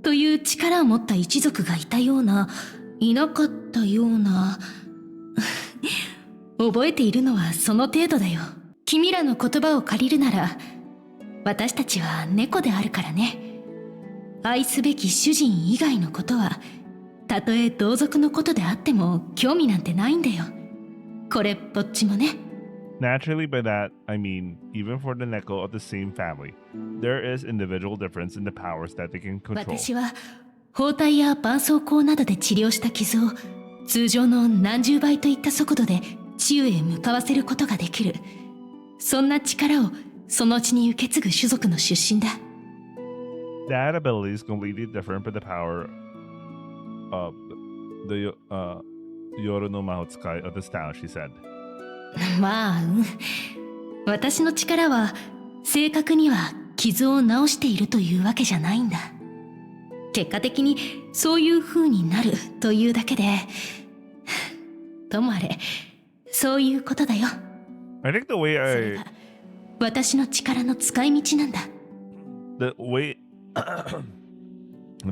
という力を持った一族がいたような、いなかったような。覚えているのはその程度だよ。君らの言葉を借りるなら、私たちは猫であるからね。愛すべき主人以外のことは、たとえ同族のことであっても興味なんてないんだよ。これっぽっちもね。Naturally, by that, I mean, even for the Neko of the same family, there is individual difference in the powers that they can control. 私は包帯や絆創膏などで治療した傷を通常の何十倍といった速度で治癒へ向かわせることができる。そんな力をそのうちに受け継ぐ種族の出身だ。That ability is completely different from the power of the Yoru no Mahotsukai of this town, she said. まあ、私の力は正確には傷を治しているというわけじゃないんだ。結果的にそういう風になるというだけで、ともあれ、そういうことだよ。I think the way それが私の力の使い道なんだ。the way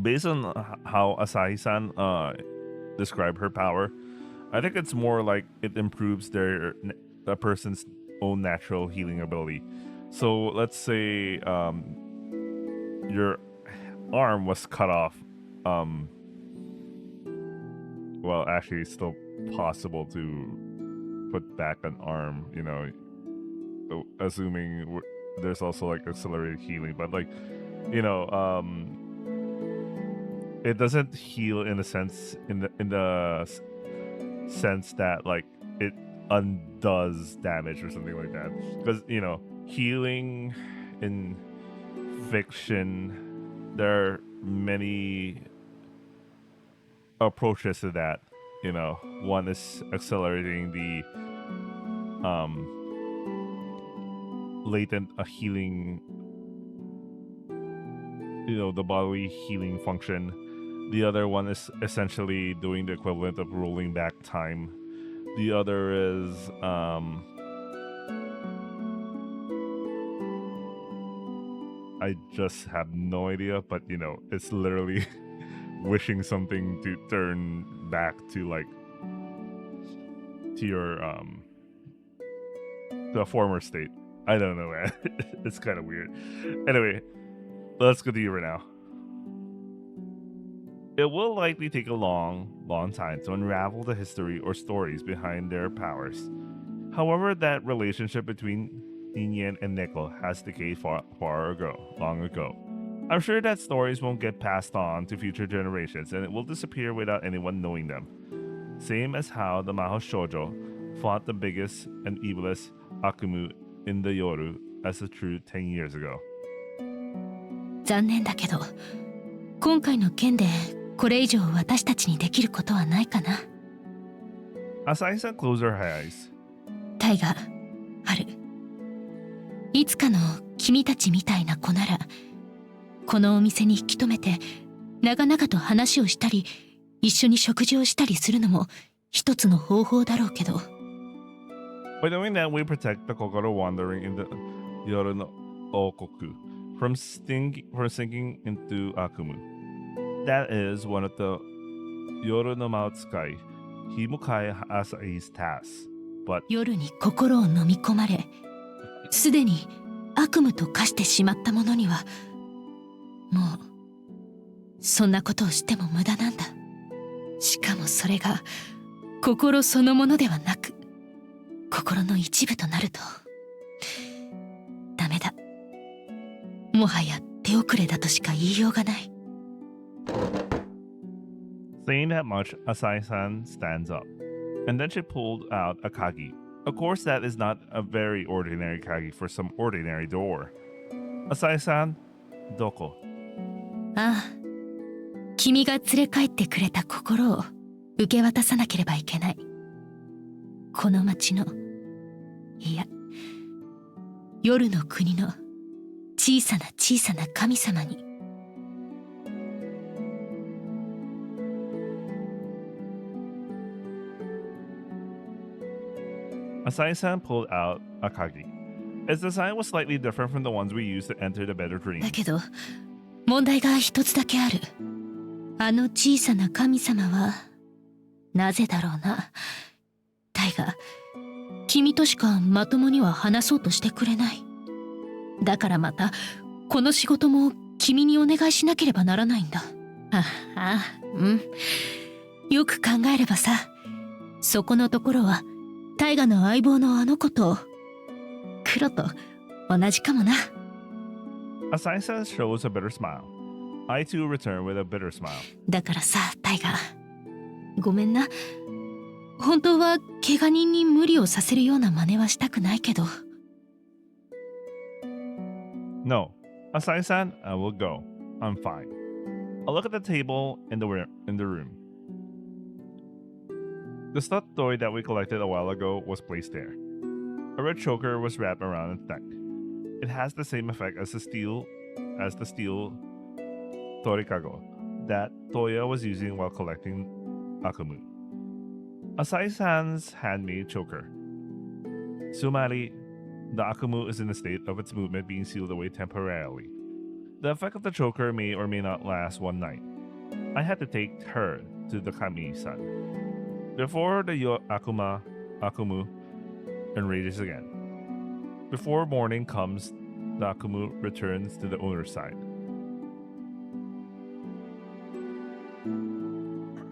Based on how Asahi-san described her power, I think it's more like it improves a person's own natural healing ability. So let's say your arm was cut off. Well, actually, it's still possible to put back an arm, you know, assuming there's also like accelerated healing, but like, you know, it doesn't heal in a sense, in the sense that like it undoes damage or something like that, because you know, healing in fiction, there are many approaches to that. You know, one is accelerating the latent healing, you know, the bodily healing function. The other one is essentially doing the equivalent of rolling back time. The other is I just have no idea, but you know, it's literally wishing something to turn back to like to your the former state. I don't know, man. It's kind of weird. Anyway, let's go to you right now. It will likely take a long time to unravel the history or stories behind their powers. However, that relationship between Yin and Nickel has decayed long ago. I'm sure that stories won't get passed on to future generations and it will disappear without anyone knowing them. Same as how the Maho Shoujo fought the biggest and evilest Akumu in the Yoru as a true 10 years ago. 残念だけど、今回の件でこれ以上私たちにできることはないかな。Asahi-san closed her eyes. タイガ、春。いつかの君たちみたいな子なら、このお店に引き止めて、長々と話をしたり、一緒に食事をしたりするのも一つの方法だろうけど。By doing that, we protect the Kokoro wandering in the Yoru no Okoku from sinking into Akumu. That is one of the Yoru no Maotsukai, Himukai Asahi's tasks. But 夜に心を飲み込まれ、すでに悪夢と化してしまったものには、もうそんなことをしても無駄なんだ。しかもそれが心そのものではなく、心の一部となるとダメだ。もはや手遅れだとしか言いようがない。saying that much, Asahi-san stands up, and then she pulled out a kagi. Of course, that is not a very ordinary kagi for some ordinary door. Asahi-san, doko? ああ、君が連れ帰ってくれた心を受け渡さなければいけない。この町の、いや、夜の国の小さな小さな神様に。Asahi-san pulled out a kagi. Its design was slightly different from the ones we used to enter the better dream. だけど、問題が一つだけある。あの小さな神様は、なぜだろうな。タイガ、君としかまともには話そうとしてくれない。だからまた、この仕事も君にお願いしなければならないんだ。うん。よく考えればさ、そこのところは、タイガの相棒のあの子と、黒と同じかもな。Asahi-san shows a bitter smile. I too return with a bitter smile. だからさ、タイガ、ごめんな。本当は怪我人に無理をさせるような真似はしたくないけど。No, Asahi-san, I will go. I'm fine. I'll look at the table in the room. The stuffed toy that we collected a while ago was placed there. A red choker was wrapped around its neck. It has the same effect as the steel torikago that Toya was using while collecting Akumu. Asahi-san's handmade choker. Sumari, the Akumu is in a state of its movement being sealed away temporarily. The effect of the choker may or may not last one night. I had to take her to the kami-san. Before the Akumu enrages again. Before morning comes, the Akumu returns to the owner's side.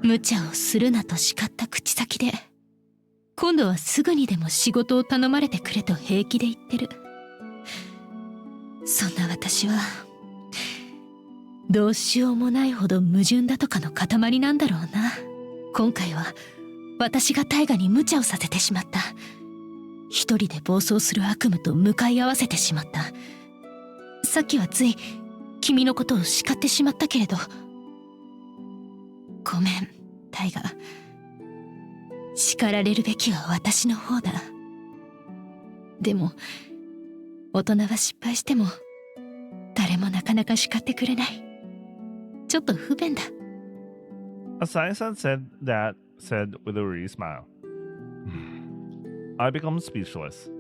無茶をするなと叱った口先で、今度はすぐにでも仕事を頼まれてくれと平気で言ってる。そんな私はどうしようもないほど矛盾だとかの塊なんだろうな。今回は私が大河に無茶をさせてしまった。一人で暴走する悪夢と向かい合わせてしまった。さっきはつい君のことを叱ってしまったけれど、ごめん大河。叱られるべきは私の方だ。でも大人は失敗しても誰もなかなか叱ってくれない。ちょっと不便だ。Asai-san said with a weary smile. I become speechless.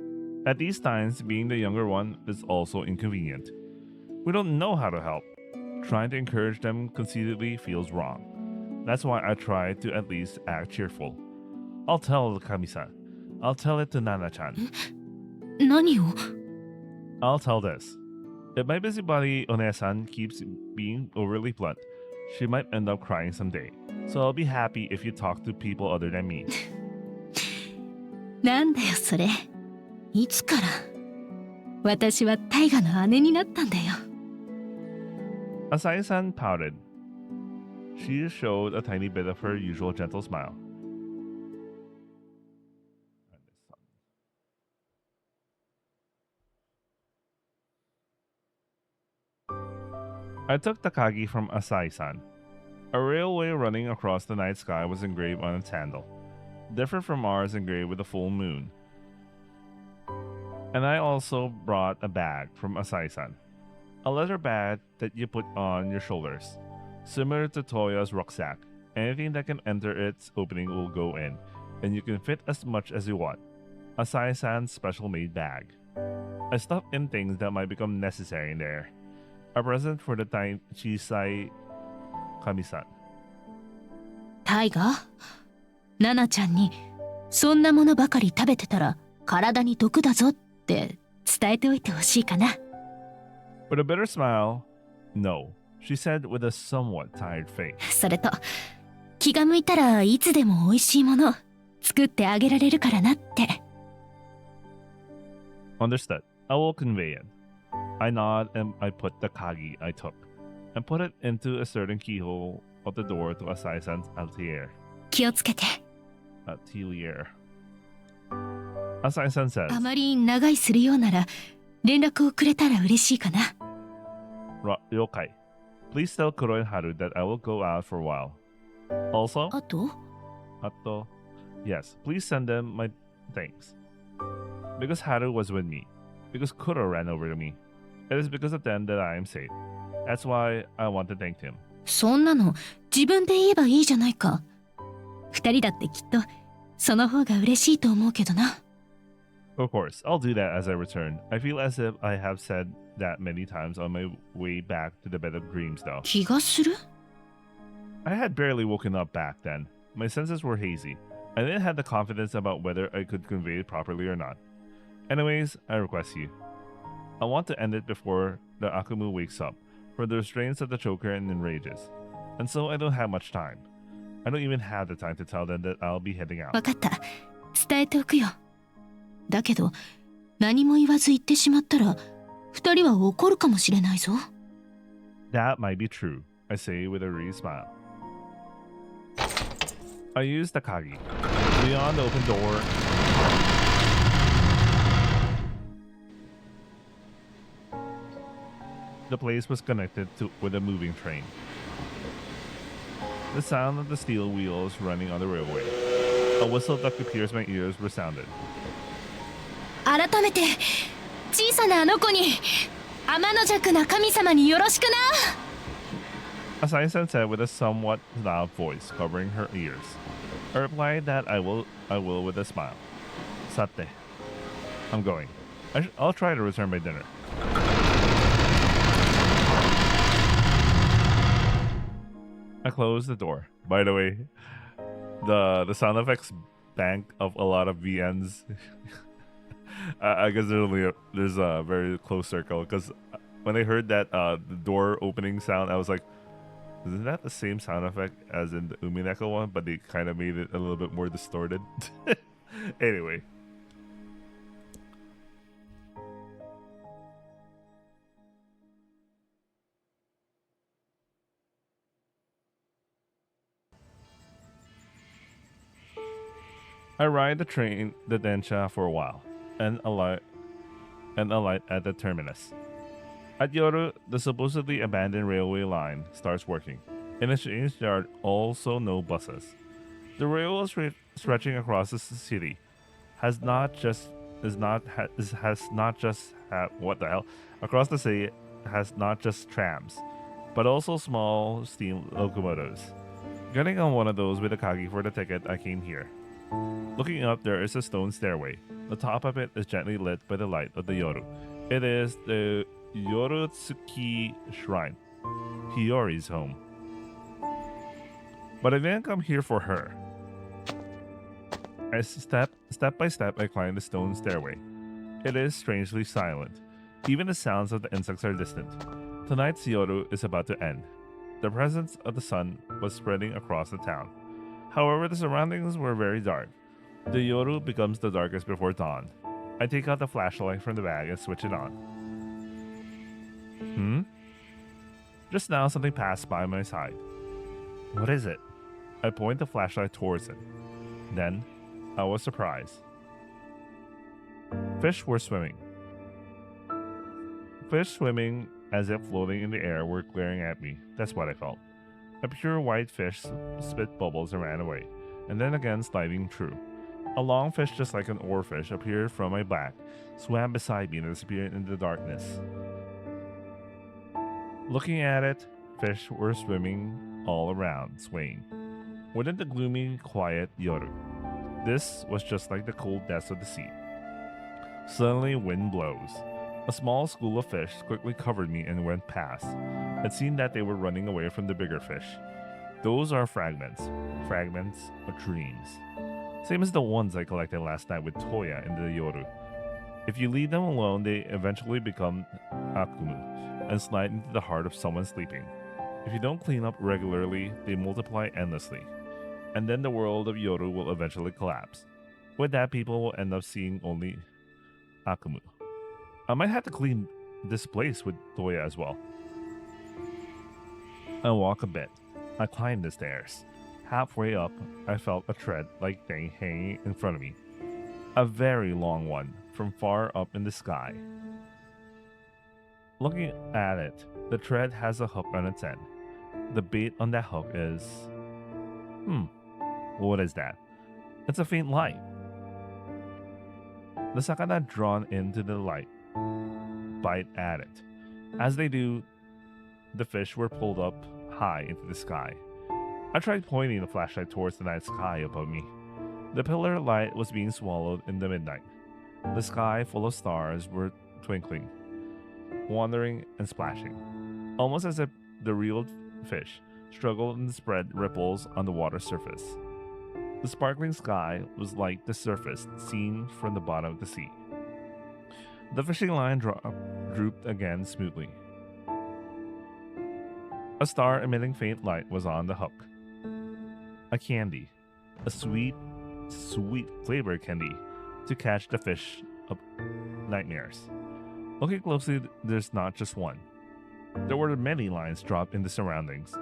At these times, being the younger one is also inconvenient. We don't know how to help. Trying to encourage them conceitedly feels wrong. That's why I try to at least act cheerful. I'll tell the kami-san. I'll tell it to Nana-chan. 何を？ I'll tell this. If my busybody One-san keeps being overly blunt, she might end up crying someday. So I'll be happy if you talk to people other than me. なんだよそれ。いつから私は大河の姉になったんだよ。Asai-san pouted. She showed a tiny bit of her usual gentle smile. I took Takagi from Asai-san. A railway running across the night sky was engraved on its handle, different from ours engraved with a full moon. And I also brought a bag from Asai-san, a leather bag that you put on your shoulders, similar to Toya's rucksack. Anything that can enter its opening will go in, and you can fit as much as you want. Asai-san's special-made bag. I stuffed in things that might become necessary in there. A present for the time Chisai Kami-san. 大河、ナナちゃんにそんなものばかり食べてたら体に毒だぞって伝えておいてほしいかな。With a bitter smile, no, she said with a somewhat tired face. それと気が向いたらいつでも美味しいもの作ってあげられるからなって。Understood. I will convey it. I nod and I put the kagi I took and put it into a certain keyhole of the door to Asai-san's atelier. 気をつけて。Atelier. Asai-san says. あまり長居するようなら連絡をくれたら嬉しいかな。Ryokai. Please tell Kuro and Haru that I will go out for a while. Also, あと yes, please send them my thanks. Because Haru was with me. Because Kuro ran over to me. It is because of them that I am safe. That's why I want to thank him. そんなの自分で言えばいいじゃないか。二人だってきっとその方が嬉しいと思うけどな。Of course, I'll do that as I return. I feel as if I have said that many times on my way back to the bed of dreams, though. 気がする？ I had barely woken up back then. My senses were hazy. I didn't have the confidence about whether I could convey it properly or not. Anyways, I request you. I want to end it before the Akumu wakes up, for the restraints of the choker and enrages. And so I don't have much time. I don't even have the time to tell them that I'll be heading out. わかった。伝えておくよ。だけど何も言わず言ってしまったら二人は怒るかもしれないぞ。That might be true, I say with a weary smile. I use the kagi. Beyond the open door, the place was connected with a moving train. The sound of the steel wheels running on the railway. A whistle that could pierce my ears resounded. 改めて小さなあの子に天の弱な神様によろしくな。Asai-san said with a somewhat loud voice covering her ears. I replied that I will with a smile. Sate. I'm going. I'll try to return by dinner. I closed the door. By the way, the sound effects bank of a lot of VNs. I guess there's a very close circle because when I heard that the door opening sound, I was like, isn't that the same sound effect as in the Umineko one? But they kind of made it a little bit more distorted. Anyway. I ride the Densha for a while, and alight at the terminus. At Yoru, the supposedly abandoned railway line starts working. In exchange, there are also no buses. The railway stretching across the city has not just what the hell across the city has not just trams, but also small steam locomotives. Getting on one of those with a kagi for the ticket, I came here. Looking up, there is a stone stairway. The top of it is gently lit by the light of the Yoru. It is the Yorutsuki Shrine, Hiyori's home. But I didn't come here for her. As step by step, I climb the stone stairway. It is strangely silent. Even the sounds of the insects are distant. Tonight's Yoru is about to end. The presence of the sun was spreading across the town. However, the surroundings were very dark. The Yoru becomes the darkest before dawn. I take out the flashlight from the bag and switch it on. Just now, something passed by my side. What is it? I point the flashlight towards it. Then, I was surprised. Fish were swimming. Fish swimming as if floating in the air were glaring at me. That's what I felt. A pure white fish spit bubbles and ran away, and then again sliding through. A long fish just like an oarfish appeared from my back, swam beside me and disappeared in the darkness. Looking at it, fish were swimming all around, swaying. Within the gloomy, quiet Yoru, this was just like the cold depths of the sea. Suddenly, wind blows. A small school of fish quickly covered me and went past. It seemed that they were running away from the bigger fish. Those are fragments of dreams. Same as the ones I collected last night with Toya in the Yoru. If you leave them alone, they eventually become Akumu and slide into the heart of someone sleeping. If you don't clean up regularly, they multiply endlessly. And then the world of Yoru will eventually collapse. With that, people will end up seeing only Akumu. I might have to clean this place with Toya as well. I walk a bit. I climb the stairs. Halfway up, I felt a tread-like thing hanging in front of me. A very long one, from far up in the sky. Looking at it, the tread has a hook on its end. The bait on that hook is... what is that? It's a faint light. The sakana drawn into the light bite at it. As they do, the fish were pulled up high into the sky. I tried pointing the flashlight towards the night sky above me. The pillar light was being swallowed in the midnight. The sky full of stars were twinkling, wandering and splashing, almost as if the real fish struggled and spread ripples on the water surface. The sparkling sky was like the surface seen from the bottom of the sea. The fishing line drooped again smoothly. A star emitting faint light was on the hook. A candy. A sweet flavored candy to catch the fish of nightmares. Looking closely, there's not just one. There were many lines dropped in the surroundings.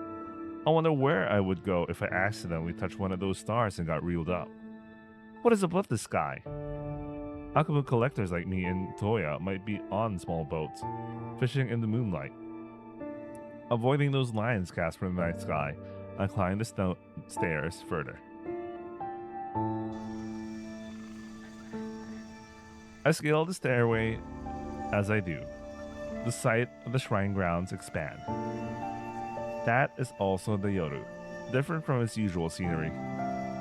I wonder where I would go if I accidentally touched one of those stars and got reeled up. What is above the sky? Akumu collectors like me and Toya might be on small boats, fishing in the moonlight. Avoiding those lines cast from the night sky, I climbed the stairs further. I scale the stairway as I do. The sight of the shrine grounds expand. That is also the Yoru, different from its usual scenery.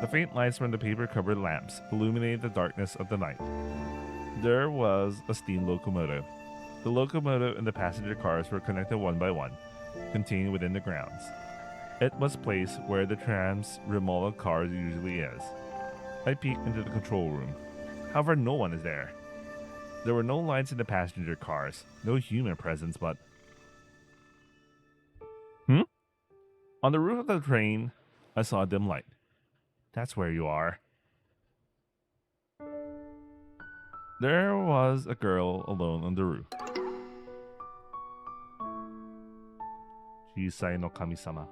The faint lights from the paper-covered lamps illuminate the darkness of the night. There was a steam locomotive. The locomotive and the passenger cars were connected one by one, contained within the grounds. It was placed where the tram's remodeled cars usually is. I peeked into the control room. However, no one is there. There were no lights in the passenger cars, no human presence, but... On the roof of the train, I saw a dim light. That's where you are. There was a girl alone on the roof. Chisai no kami-sama.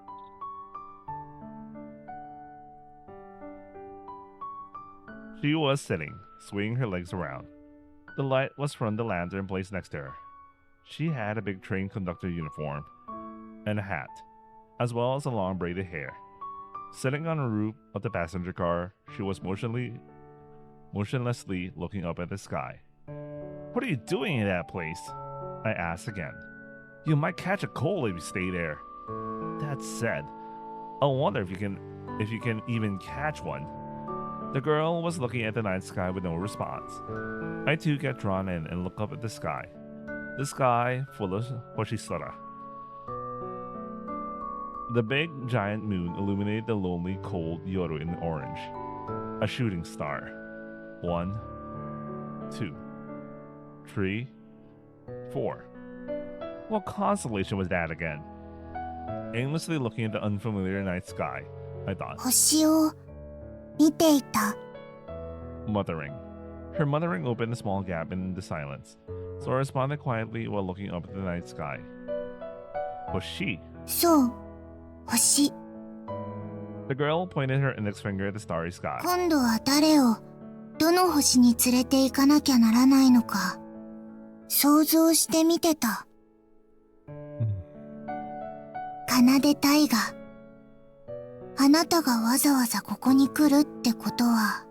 She was sitting, swinging her legs around. The light was from the lantern placed next to her. She had a big train conductor uniform and a hat, as well as a long braided hair. Sitting on the roof of the passenger car, she was motionlessly looking up at the sky. What are you doing in that place? I asked again. You might catch a cold if you stay there. That said, I wonder if you can even catch one. The girl was looking at the night sky with no response. I too get drawn in and look up at the sky. The sky full of Hoshisora. The big giant moon illuminated the lonely cold Yoru in orange. A shooting star. 1, 2, 3, 4. What constellation was that again? Aimlessly looking at the unfamiliar night sky, I thought. 星を見ていた。 Mothering. Her mothering opened a small gap in the silence, so I responded quietly while looking up at the night sky. Was she? そう、星。 The girl pointed her index finger at the starry sky. 今度は誰をどの星に連れて行かなきゃならないのか想像してみてた。奏大河、あなたがわざわざここに来るってことは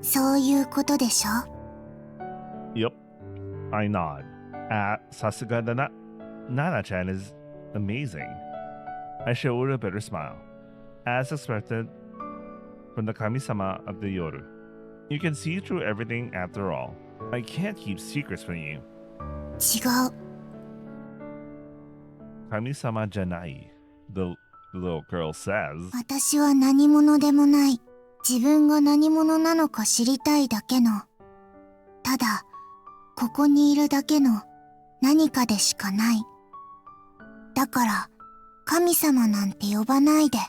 そういうことでしょ？ Yup. I nod. Sasuga da Nana-chan is amazing. I showed a bitter smile. As expected from the kami-sama of the Yoru. You can see through everything after all. I can't keep secrets from you. 違う。 Kami-sama janai, the little girl says. 私は何者でもない。自分が何者なのか知りたいだけの。ただ、ここにいるだけの何かでしかない。だから、神様なんて呼ばないで。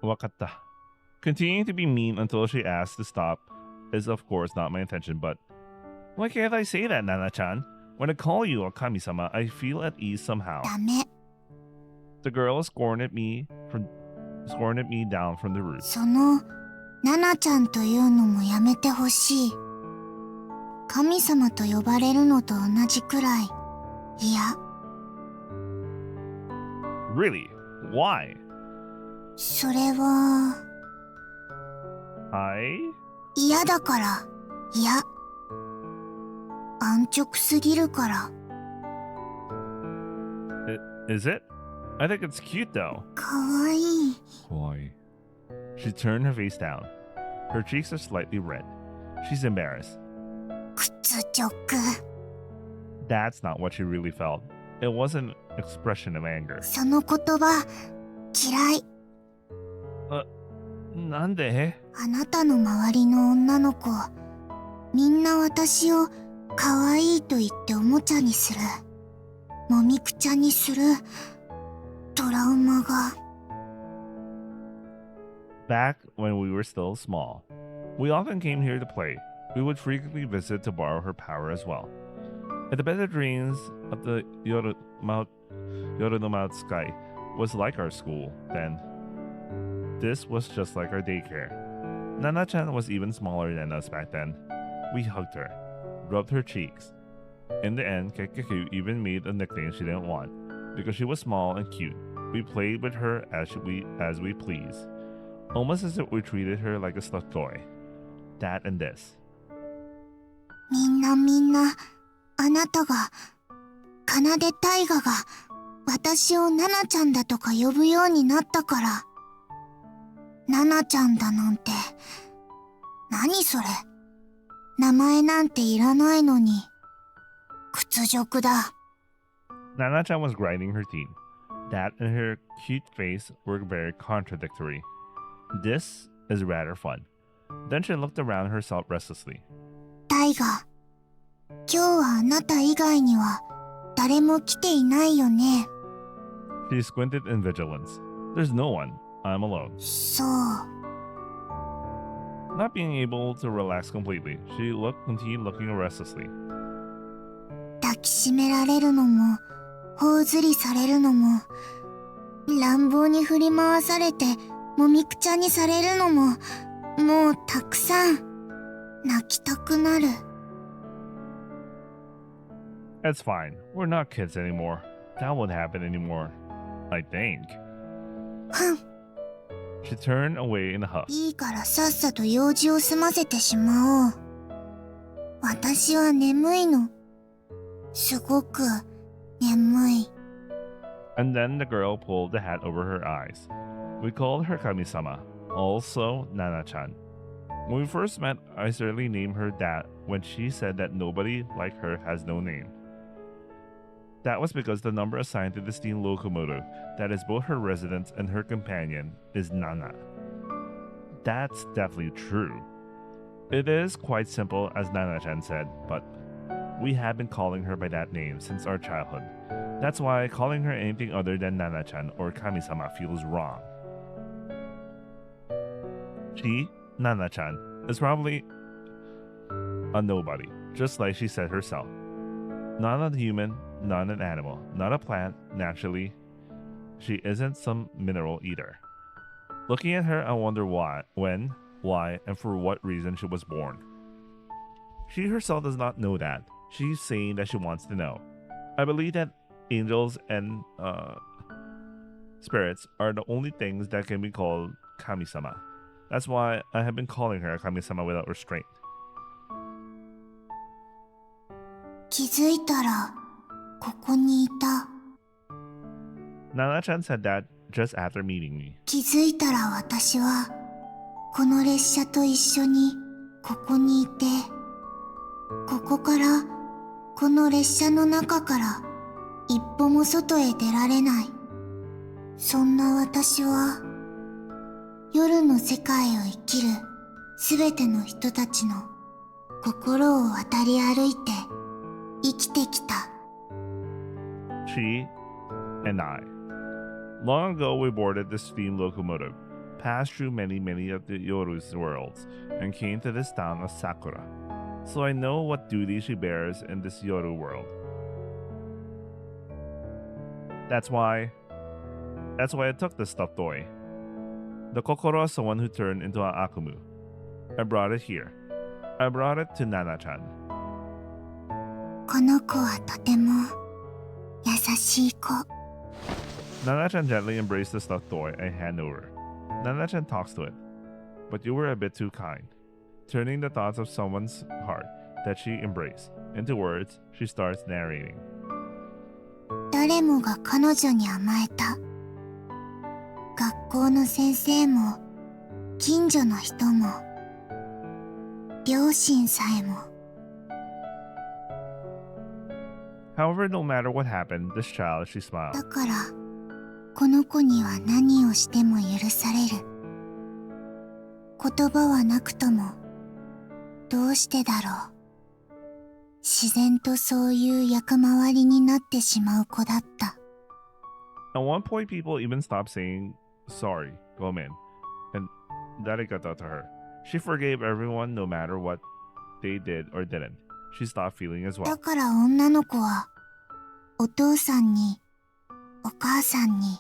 Wakatta. Continuing to be mean until she asks to stop is of course not my intention, but why can't I say that, Nana-chan? When I call you a kami-sama, I feel at ease somehow. ダメ。 The girl scorned at me down from the roof. その、ナナちゃんというのもやめてほしい。神様と呼ばれるのと同じくらい。いや、 Really? Why? それは、 I? 嫌だから。いや、安直すぎるから。 Is it? I think it's cute though. かわいい。 Why? She turned her face down. Her cheeks are slightly red. She's embarrassed. 屈辱。 That's not what she really felt. It was an expression of anger. その言葉、嫌い。なんで？あなたの周りの女の子、みんな私を可愛いと言っておもちゃにする。もみくちゃにする。トラウマが。 Back when we were still small, we often came here to play. We would frequently visit to borrow her power as well. And the better dreams of the Yoru no Mouth Sky was like our school then. This was just like our daycare. Nana-chan was even smaller than us back then. We hugged her, rubbed her cheeks. In the end, Keikaku even made a nickname she didn't want. Because she was small and cute, we played with her as we pleased. Almost as if we treated her like a stuffed toy. That and this. みんな、あなたが、奏大河が、私をナナちゃんだとか呼ぶようになったから。ナナちゃんだなんて、何それ。名前なんていらないのに、屈辱だ。 Nana-chan was grinding her teeth. That and her cute face were very contradictory. This is rather fun. Then she looked around herself restlessly. タイガ、今日はあなた以外には誰も来ていないよね。 She squinted in vigilance. There's no one. I'm alone. そう。 Not being able to relax completely, she continued looking restlessly. 抱きしめられるのも、頬ずりされるのも、乱暴に振り回されてもみくちゃにされるのも、もうたくさん。泣きたくなる。 It's fine. We're not kids anymore. That won't happen anymore. I think. ふん。 She turned away in a huff. いいからさっさと用事を済ませてしまおう。私は眠いの。すごく眠い。 And then the girl pulled the hat over her eyes. We called her Kami-sama, also Nana-chan. When we first met, I certainly named her that when she said that nobody like her has no name. That was because the number assigned to the steam locomotive, that is both her residence and her companion, is Nana. That's definitely true. It is quite simple, as Nana-chan said, but we have been calling her by that name since our childhood. That's why calling her anything other than Nana-chan or Kami-sama feels wrong. She, Nana-chan, is probably a nobody, just like she said herself. Not a human, not an animal, not a plant, naturally. She isn't some mineral either. Looking at her, I wonder why, when, why, and for what reason she was born. She herself does not know that. She's saying that she wants to know. I believe that angels and spirits are the only things that can be called Kami-sama. That's why I have been calling her Kami-sama without restraint. 気づいたらここにいた。 Nana-chan said that just after meeting me. 気づいたら私はこの列車と一緒にここにいて、ここからこの列車の中から一歩も外へ出られない。そんな私は夜の世界を生きるすべての人たちの心を渡り歩いて生きてきた。 She and I. Long ago, we boarded the steam locomotive, passed through many of the Yoru's worlds, and came to this town of Sakura. So I know what duty she bears in this Yoru world. That's why I took the stuffed toy. The Kokoro is someone who turned into an Akumu. I brought it here. I brought it to Nana-chan. この子はとても優しい子。 Nana-chan gently embraced the stuffed toy I hand over. Nana-chan talks to it. But you were a bit too kind. Turning the thoughts of someone's heart that she embraced into words, she starts narrating. 誰もが彼女に甘えた。学校の先生も近所の人も両親さえも。 However, no matter what happened, this child, she smiled. だからこの子には何をしても許される。言葉はなくともどうしてだろう。自然とそういう役回りになってしまう子だった。 At one point, people even stopped saying, sorry, Gomen, and Darigata to her. She forgave everyone no matter what they did or didn't. She stopped feeling as だ well. から女の子はお父さんにお母さんに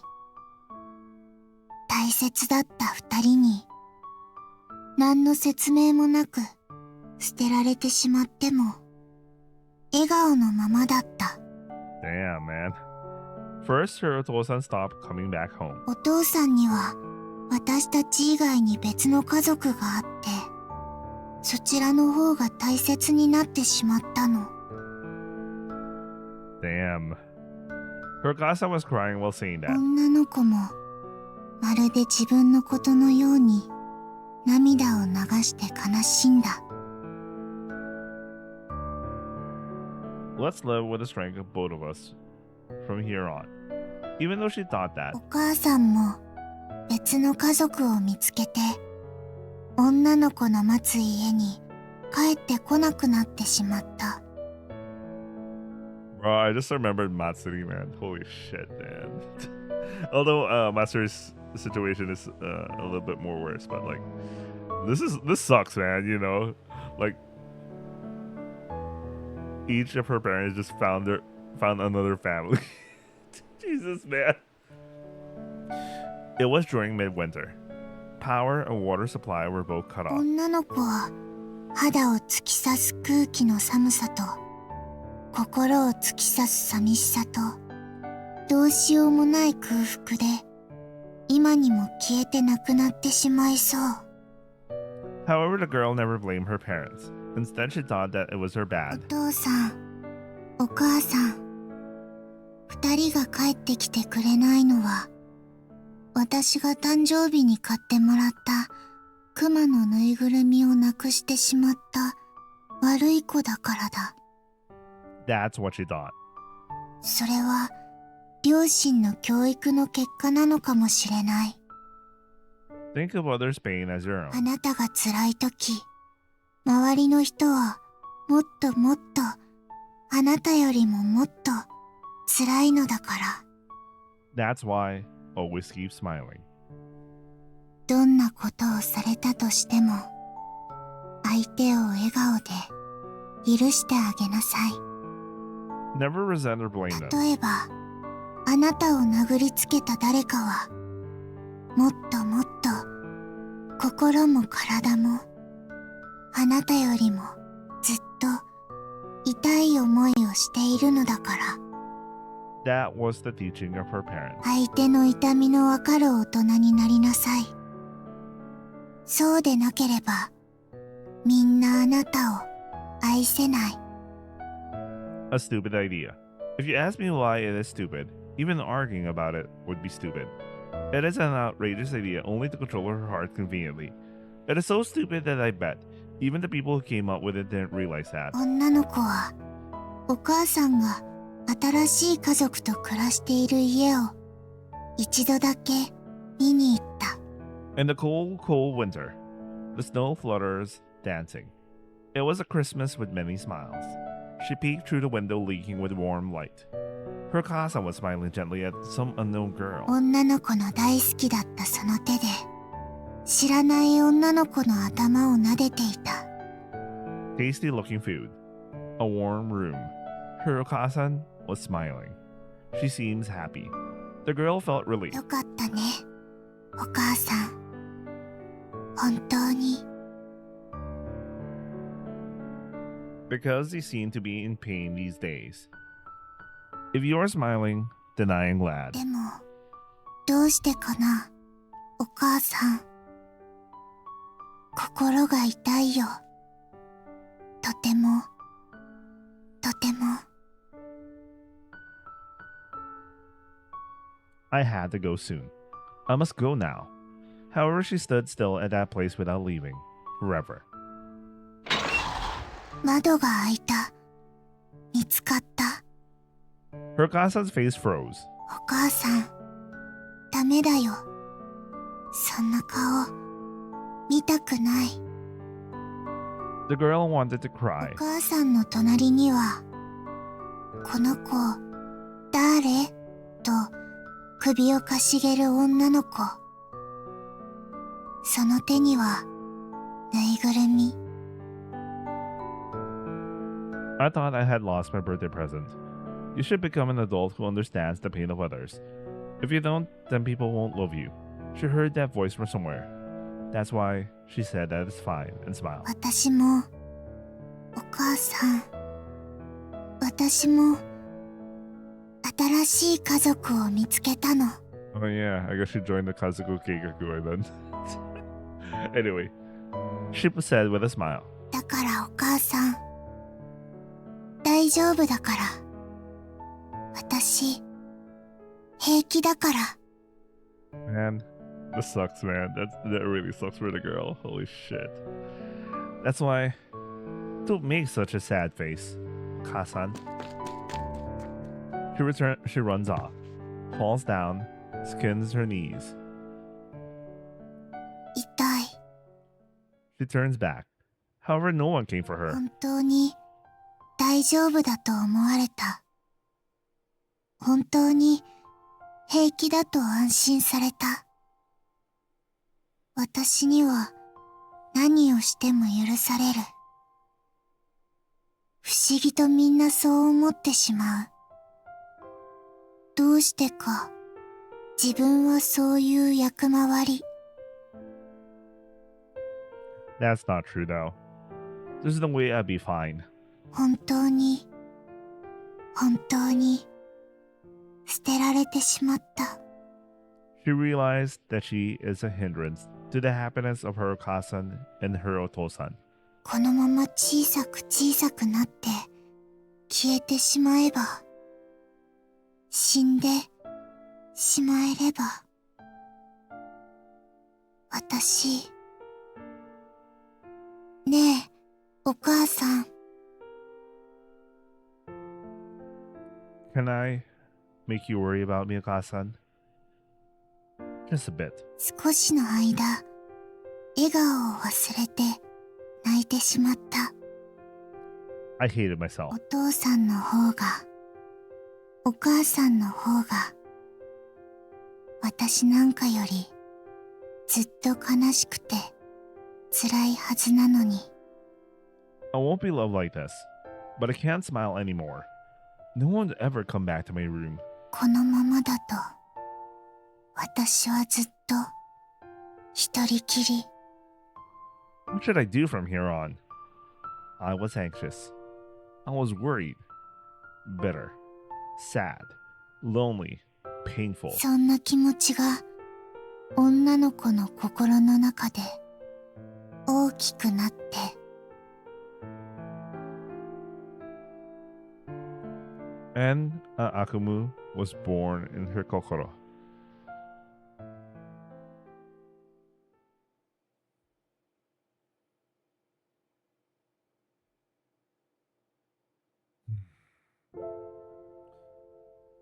大切だった二人に何の説明もなく捨てられてしまっても笑顔のままだった。 Damn, man. First, her Otosan stopped coming back home. お父さんには私たち以外に別の家族があってそちらの方が大切になってしまったの。 Damn. Her Kasa was crying while saying that. 女の子もまるで自分のことのように涙を流して悲しんだ。 Let's live with the strength of both of us from here on. Even though she thought that. お母さんも別の家族を見つけて、女の子の待つ家に帰ってこなくなってしまった。Bro, I just remembered Matsuri, man. Holy shit, man. Although Matsuru's situation is a little bit more worse, but like this sucks, man, you know? Like each of her parents just found another family. Jesus, man. It was during midwinter. Power and water supply were both cut off. 女の子は肌を突き刺す空気の寒さと、心を突き刺す寂しさと、どうしようもない空腹で、今にも消えてなくなってしまいそう。However, the girl never blamed her parents. Instead, she thought that it was her お bad. 父さん、お母さん、二人が帰ってきてくれないのは、私が誕生日に買ってもらったクマのぬいぐるみをなくしてしまった悪い子だからだ。That's what she thought. それは両親の教育の結果なのかもしれない。Think of others' pain as your あ own. なたが辛いとき、周りの人はもっともっとあなたよりももっと辛いのだから。That's why always keep smiling. どんなことをされたとしても、相手を笑顔で許してあげなさい。Never resent or blame them. 例えば、あなたを殴りつけた誰かは、もっともっと心も体もあなたよりもずっと痛い思いをしているのだから。That was the teaching of her parents. 相手の痛みのわかる大人になりなさい。そうでなければ、みんなあなたを愛せない。A stupid idea. If you ask me why it is stupid, even arguing about it would be stupid. It is an outrageous idea only to control her heart conveniently. It is so stupid that I bet even the people who came up with it didn't realize that. 女の子は、お母さんが新しい家族と暮らしている家を一度だけ見に行った。In the cold, cold winter, the snow flutters dancing. It was a Christmas with many smiles. She peeked through the window leaking with warm light. Her cousin was smiling gently at some unknown girl. 女の子の大好きだったその手で、知らない女の子の頭を撫でていた。Tasty looking food. A warm room. Her cousin was smiling. She seems happy. The girl felt relief. よかったね、お母さん。本当に。Because they seem to be in pain these days. If you are smiling, then I am glad. でも、どうしてかな、お母さん。心が痛いよ。とても、とても。I had to go soon. I must go now. However, she stood still at that place without leaving. Forever. 窓が開いた。見つかった。Her cousin's face froze. お母さん、ダメだよ。そんな顔、見たくない。The girl wanted to cry. お母さんの隣には、この子、誰？と首をかしげる女の子。その手には、ぬいぐるみ。I thought I had lost my birthday present. You should become an adult who understands the pain of others. If you don't, then people won't love you. She heard that voice from somewhere. That's why she said that it's fine and smiled. 私も、お母さん。私も、新しい家族を見つけたの。Oh yeah, I guess she joined the Kazuko Keikaku then. Anyway, she said with a smile. だからお母さん、大丈夫だから。私、平気だから。Man, this sucks, man. That really sucks for the girl. Holy shit. That's why, don't make such a sad face, Kasan. She runs off. falls down, skins her knees. 痛い。 She turns back. However, no one came for her. 本当に大丈夫だと思われた。本当に平気だと安心された。私には何をしても許される。不思議とみんなそう思ってしまう。どうしてか自分はそういう役回り。That's not true, though. There's no way I'd be fine. 本当に捨てられてしまった。She realized that she is a hindrance to the happiness of her Okasan and her Otosan. このまま小さくなって消えてしまえば、死んでしまえれば、私、ねえ、お母さん。Can I make you worry about me, Okasan? Just a bit. 少しの間、笑顔を忘れて泣いてしまった。I hated myself. お父さんの方が、お母さんの方が、私なんかよりずっと悲しくて辛いはずなのに。I won't be loved like this, but I can't smile anymore. No one's ever come back to my room. このままだと、私はずっと一人きり。What should I do from here on? I was anxious. I was worried, bitter, sad, lonely, painful. そんな気持ちが女の子の心の中で大きくなって。And Akumu was born in her kokoro.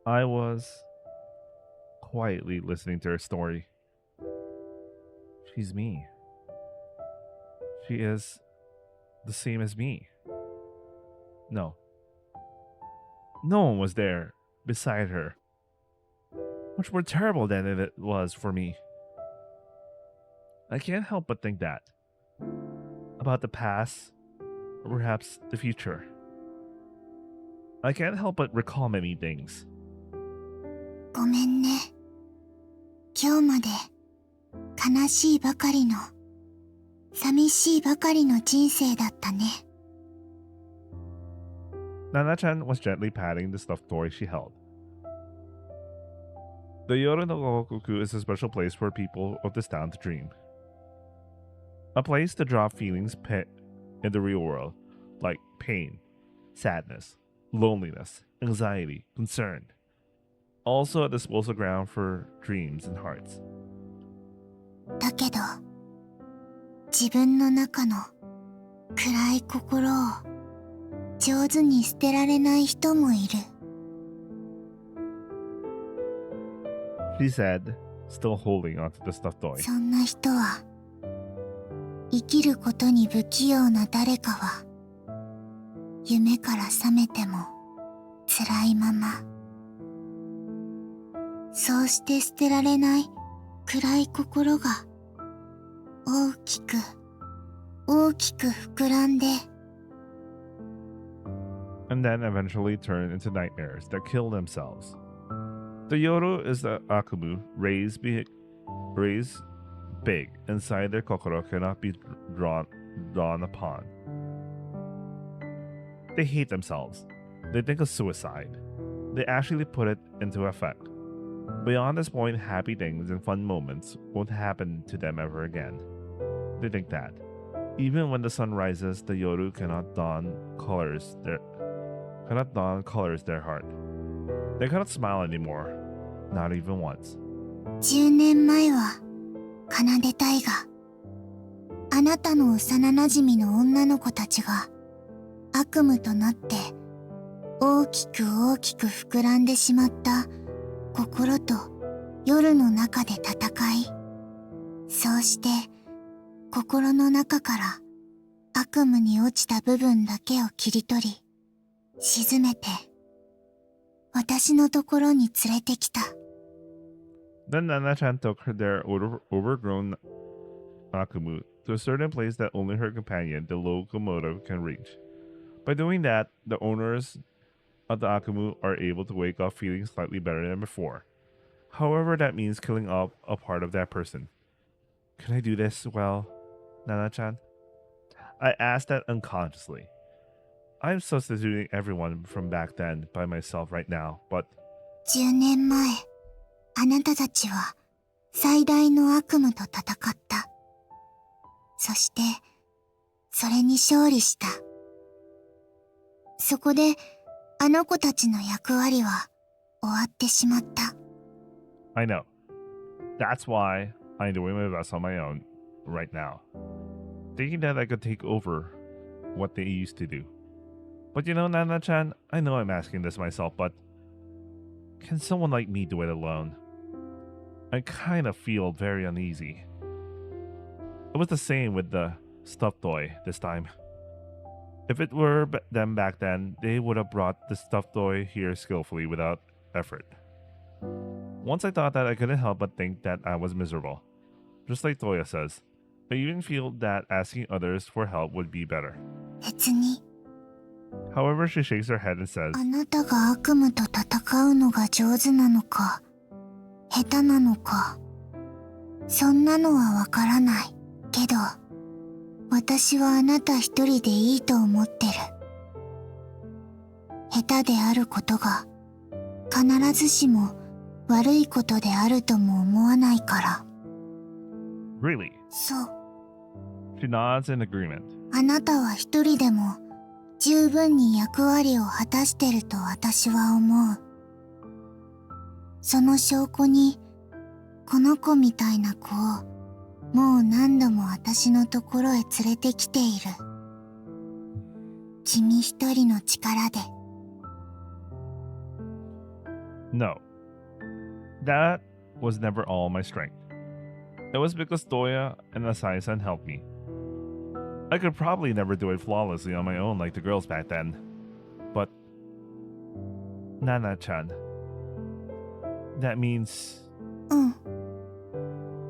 I was quietly listening to her story. She's me. She is the same as me. No. No one was there beside her. Much more terrible than it was for me. I can't help but think that. About the past, or perhaps the future. I can't help but recall many things. ごめんね。今日まで悲しいばかりの、寂しいばかりの人生だったね。Nana-chan was gently patting the stuffed toy she held. The Yoru no Gokoku is a special place for people of this town to dream. A place to drop feelings in the real world, like pain, sadness, loneliness, anxiety, concern. Also a disposal ground for dreams and hearts. だけど、自分の中の暗い心を上手に捨てられない人もいる。She said, still holding onto the stuffed toy. そんな人は、生きることに不器用な誰かは、夢から覚めても辛いまま。そうして捨てられない暗い心が、大きく膨らんで、and then eventually turn into nightmares that kill themselves. The Yoru is the Akumu raised big inside their kokoro cannot be drawn upon. They hate themselves. They think of suicide. They actually put it into effect. Beyond this point, happy things and fun moments won't happen to them ever again. They think that. Even when the sun rises, the Yoru cannot don colors their heart. They cannot smile anymore, not even once. 10年前は奏でたいが、あなたの幼なじみの女の子たちが悪夢となって大きく膨らんでしまった心と夜の中で戦い、そうして心の中から悪夢に落ちた部分だけを切り取り、沈めて私のところに連れてきた。Then Nana-chan took their overgrown Akumu to a certain place that only her companion, the locomotive, can reach. By doing that, the owners of the Akumu are able to wake up feeling slightly better than before. However, that means killing off a part of that person. Can I do this well, Nana-chan? I asked that unconsciously. I'm substituting everyone from back then by myself right now, but 10年前、あなたたちは最大の悪夢と戦った。そして、それに勝利した。そこで、あの子たちの役割は終わってしまった。I know. That's why I'm doing my best on my own right now. Thinking that I could take over what they used to do. But you know, Nana-chan, I know I'm asking this myself, but can someone like me do it alone? I kind of feel very uneasy. It was the same with the stuffed toy this time. If it were them back then, they would have brought the stuffed toy here skillfully without effort. Once I thought that I couldn't help but think that I was miserable. Just like Toya says, I even feel that asking others for help would be better. 別に、 However, she shakes her head and says, あなたが悪夢と戦うのが上手なのか、下手なのか、そんなのはわからない。けど、私はあなた一人でいいと思ってる。下手であることが、必ずしも悪いことであるとも思わないから。Really? そう。She nods in agreement. あなたは一人でも十分に役割を果たしてると私は思う。その証拠に、この子みたいな子をもう何度も私のところへ連れてきている。君一人の力で。No. That was never all my strength. It was because Toya and Asai-san helped me. I could probably never do it flawlessly on my own like the girls back then. But Nana-chan, that means うん。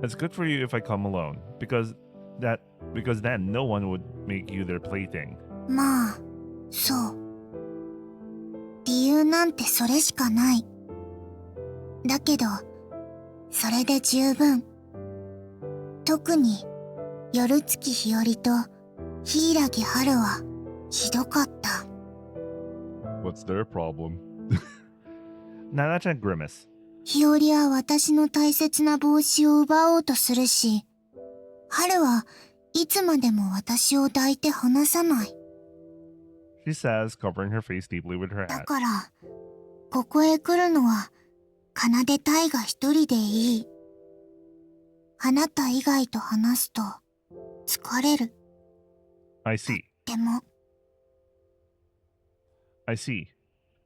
it's good for you if I come alone, because then no one would make you their plaything. まあ、そう。理由なんてそれしかない。だけど、それで十分。特に、夜月日和と柊春はひどかった。What's their problem? Nana-chan grimace. 日和は私の大切な帽子を奪おうとするし、春はいつまでも私を抱いて離さない。She says, covering her face deeply with her だ hat. から、ここへ来るのは、奏でたいが一人でいい。あなた以外と話すと、疲れる。 I see. でも、 I see.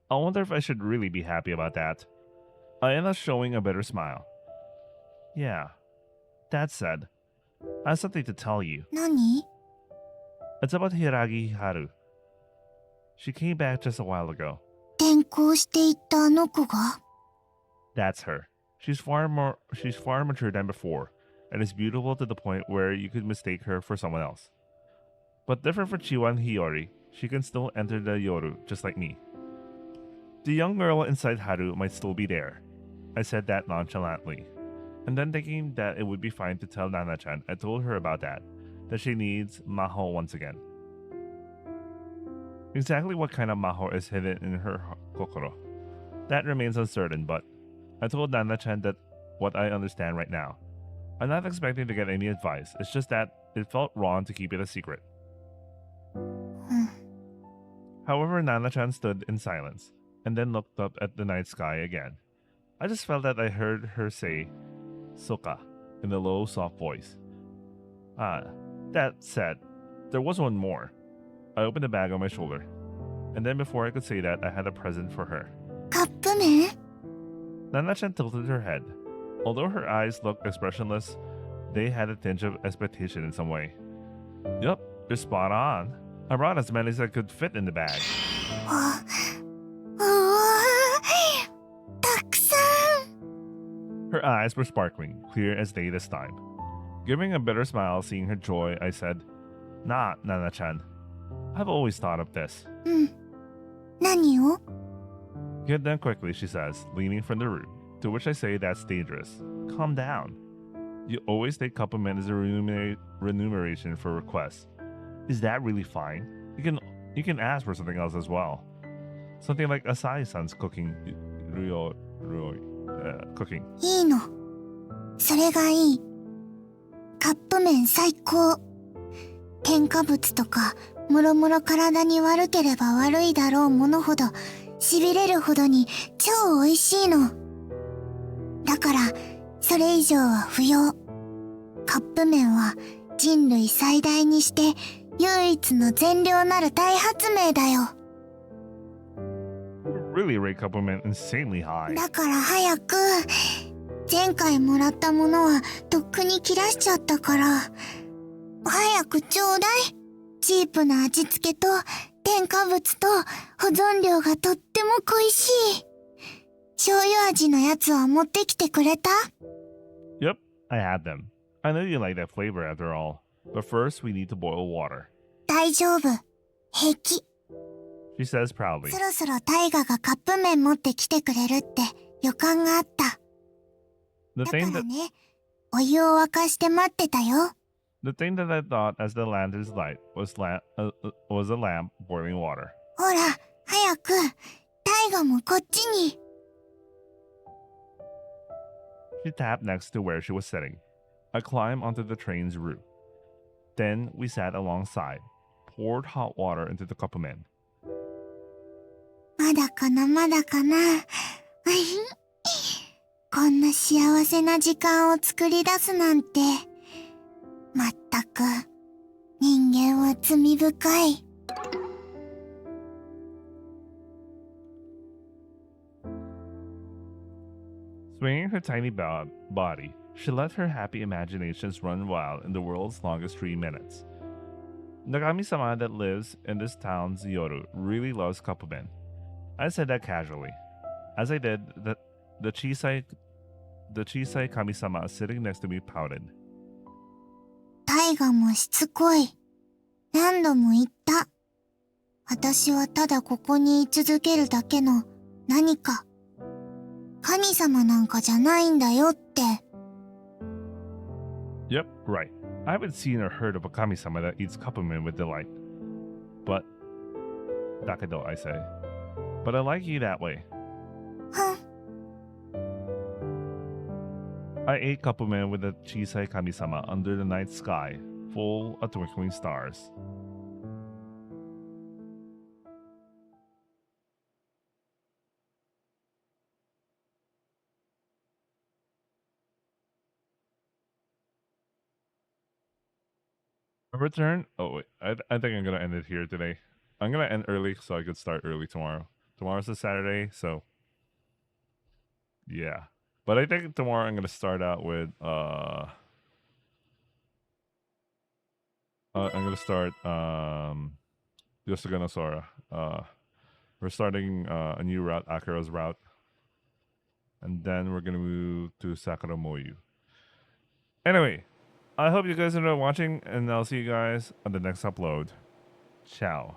I wonder if I should really be happy about that. I end up showing a better smile. Yeah. That said, I have something to tell you. 何？ It's about Hiragi Haru. She came back just a while ago. 転校していったあの子が？ That's her. She's far mature than before, and is beautiful to the point where you could mistake her for someone else. But different from Chiwa and Hiyori, she can still enter the Yoru, just like me. The young girl inside Haru might still be there. I said that nonchalantly. And then thinking that it would be fine to tell Nana-chan, I told her about that she needs Maho once again. Exactly what kind of Maho is hidden in her kokoro, that remains uncertain, but I told Nana-chan that what I understand right now. I'm not expecting to get any advice, it's just that it felt wrong to keep it a secret. うん。 However, Nana-chan stood in silence, and then looked up at the night sky again. I just felt that I heard her say, Soka, in a low, soft voice. That said, there was one more. I opened the bag on my shoulder, and then before I could say that, I had a present for her. カップ麺？ Nana-chan tilted her head. Although her eyes looked expressionless, they had a tinge of expectation in some way. Yup, you're spot on. I brought as many as I could fit in the bag. うわたくさん Her eyes were sparkling, clear as day this time. Giving a bitter smile seeing her joy, I said, Nah, Nana-chan. I've always thought of this. 何を Get done quickly, she says, leaning from the root, to which I say that's dangerous. Calm down. You always take compliment as a remuneration for requests. Is that really fine? You can ask for something else as well. Something like Asai-san's cooking. Cooking. いいのそれがいいカップ麺最高添加物とかもろもろ体に悪ければ悪いだろうものほどしびれるほどに超美味しいのだからそれ以上は不要カップ麺は人類最大にして唯一の善良なる大発明だよ Really rate compliment insanely high. だから早く前回もらったものはとっくに切らしちゃったから早くちょうだいチープな味付けと添加物と保存料がとっても恋しい醤油味のやつは持ってきてくれた Yep, I had them. I know you like that flavor after all. But first, we need to boil water. 大丈夫平気 She says proudly. そろそろタイガがカップ麺持ってきてくれるって予感があった The だか thing ら that ねお湯を沸かして待ってたよ the thing that I thought as the lantern's light was a lamp boiling water. ほら早くタイガもこっちに She tapped next to where she was sitting. I climbed onto the train's roof. Then we sat alongside, poured hot water into the cup of men. まだかなまだかなこんな幸せな時間を作り出すなんてまったく人間は罪深い Swinging her tiny body, she let her happy imaginations run wild in the world's longest 3 minutes. The kami-sama that lives in this town's Yoru really loves couple-men. I said that casually. As I did, the Chisai kami-sama sitting next to me pouted. タイガもしつこい何度も言った私はただここに居続けるだけの何か神様なんかじゃないんだよって Yep, right. I haven't seen or heard of a kami-sama that eats couple-men with delight. But... Dakedo, I say. But I like you that way. ふん I ate couple-men with the Chisai kami-sama under the night sky, full of twinkling stars. A return? Oh wait, I think I'm gonna end it here today. I'm gonna end early so I could start early tomorrow. Tomorrow's a Saturday, so yeah. But I think tomorrow I'm gonna start out with I'm gonna start Yosugana Sora. We're starting a new route, Akira's route. And then we're gonna move to Sakura Moyu. Anyway, I hope you guys enjoyed watching, and I'll see you guys on the next upload. Ciao.